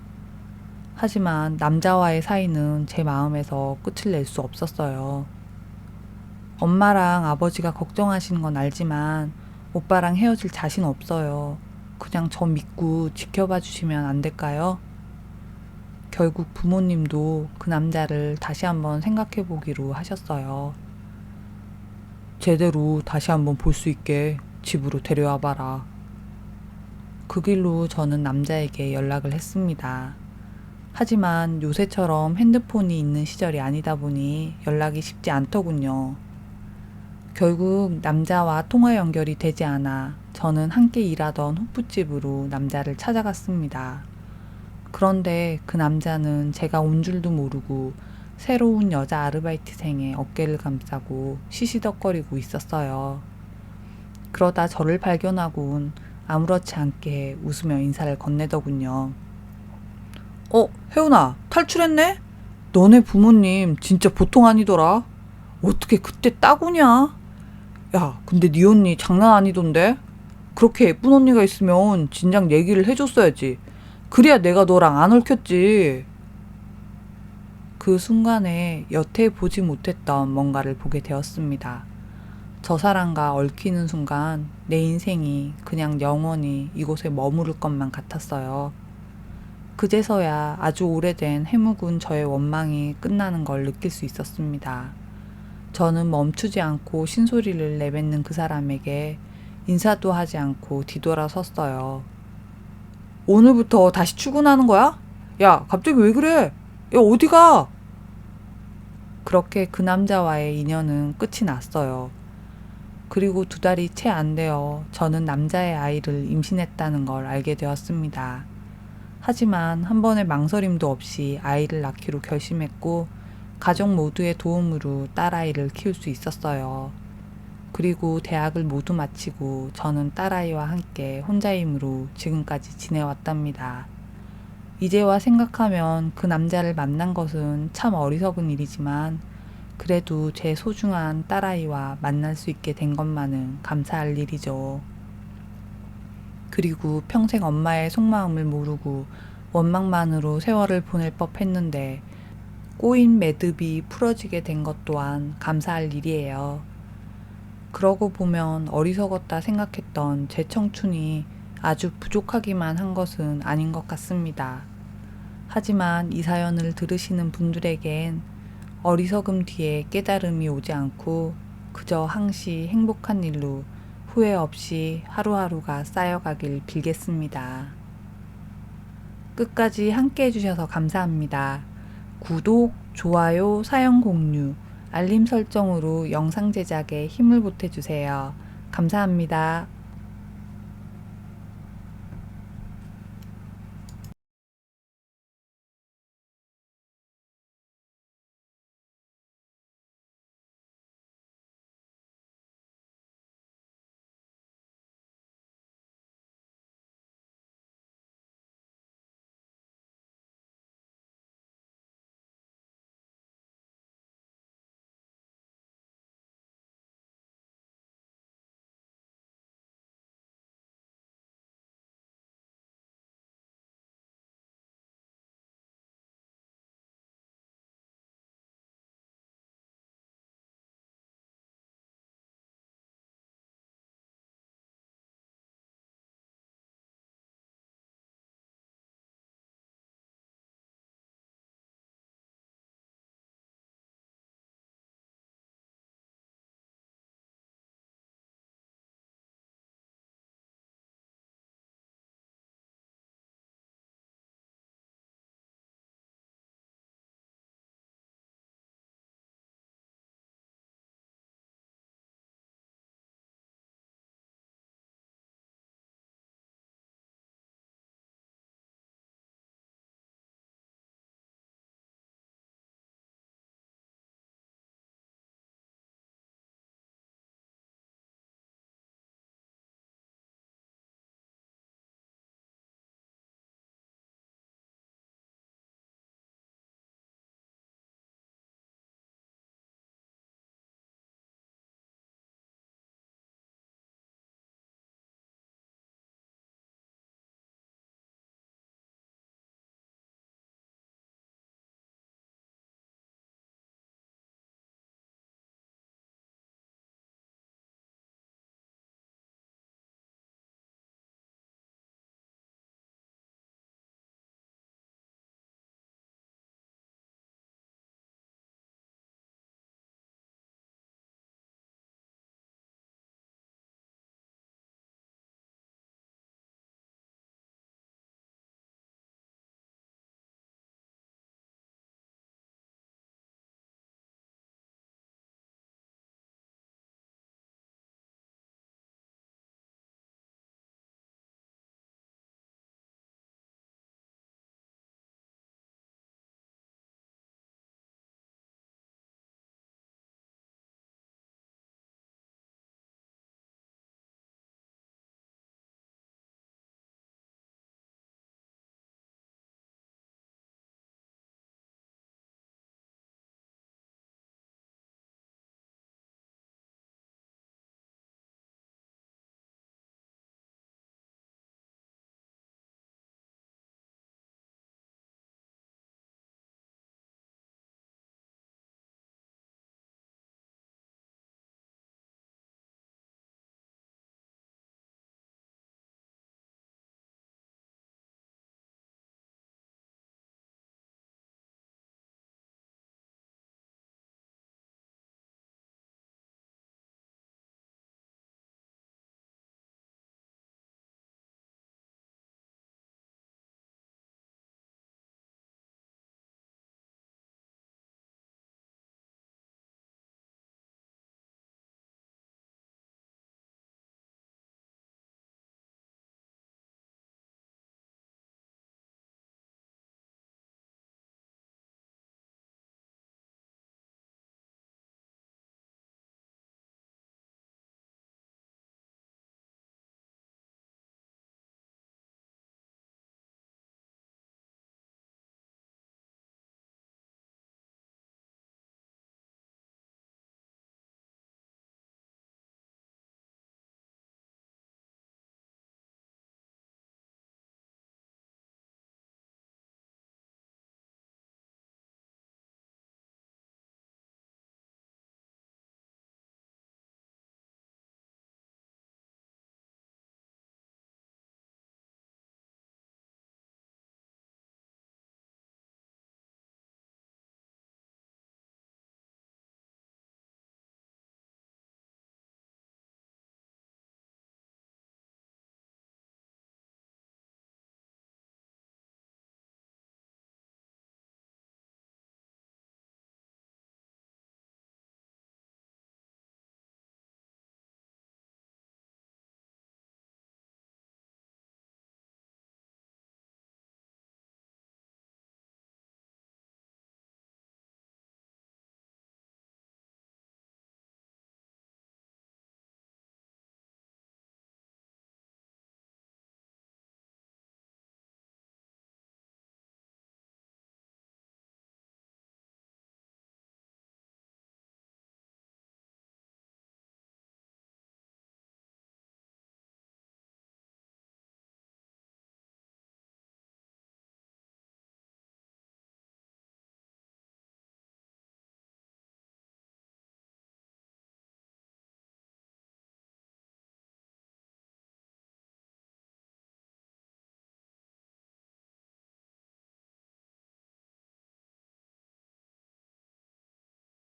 하지만 남자와의 사이는 제 마음에서 끝을 낼 수 없었어요. 엄마랑 아버지가 걱정하시는 건 알지만 오빠랑 헤어질 자신 없어요. 그냥 저 믿고 지켜봐 주시면 안 될까요? 결국 부모님도 그 남자를 다시 한번 생각해 보기로 하셨어요. 제대로 다시 한번 볼 수 있게 집으로 데려와 봐라. 그 길로 저는 남자에게 연락을 했습니다. 하지만 요새처럼 핸드폰이 있는 시절이 아니다 보니 연락이 쉽지 않더군요. 결국 남자와 통화 연결이 되지 않아 저는 함께 일하던 호프집으로 남자를 찾아갔습니다. 그런데 그 남자는 제가 온 줄도 모르고 새로운 여자 아르바이트생의 어깨를 감싸고 시시덕거리고 있었어요. 그러다 저를 발견하곤 아무렇지 않게 웃으며 인사를 건네더군요. 혜훈아, 탈출했네? 너네 부모님 진짜 보통 아니더라. 어떻게 그때 따구냐? 야, 근데 네 언니 장난 아니던데? 그렇게 예쁜 언니가 있으면 진작 얘기를 해줬어야지. 그래야 내가 너랑 안 얽혔지. 그 순간에 여태 보지 못했던 뭔가를 보게 되었습니다. 저 사람과 얽히는 순간 내 인생이 그냥 영원히 이곳에 머무를 것만 같았어요. 그제서야 아주 오래된 해묵은 저의 원망이 끝나는 걸 느낄 수 있었습니다. 저는 멈추지 않고 신소리를 내뱉는 그 사람에게 인사도 하지 않고 뒤돌아섰어요. 오늘부터 다시 출근하는 거야? 야, 갑자기 왜 그래? 야, 어디가? 그렇게 그 남자와의 인연은 끝이 났어요. 그리고 2달이 채 안 되어 저는 남자의 아이를 임신했다는 걸 알게 되었습니다. 하지만 한 번의 망설임도 없이 아이를 낳기로 결심했고 가족 모두의 도움으로 딸아이를 키울 수 있었어요. 그리고 대학을 모두 마치고 저는 딸아이와 함께 혼자임으로 지금까지 지내왔답니다. 이제와 생각하면 그 남자를 만난 것은 참 어리석은 일이지만 그래도 제 소중한 딸아이와 만날 수 있게 된 것만은 감사할 일이죠. 그리고 평생 엄마의 속마음을 모르고 원망만으로 세월을 보낼 법 했는데 꼬인 매듭이 풀어지게 된 것 또한 감사할 일이에요. 그러고 보면 어리석었다 생각했던 제 청춘이 아주 부족하기만 한 것은 아닌 것 같습니다. 하지만 이 사연을 들으시는 분들에겐 어리석음 뒤에 깨달음이 오지 않고 그저 항시 행복한 일로 후회 없이 하루하루가 쌓여가길 빌겠습니다. 끝까지 함께 해주셔서 감사합니다. 구독, 좋아요, 사연 공유, 알림 설정으로 영상 제작에 힘을 보태주세요. 감사합니다.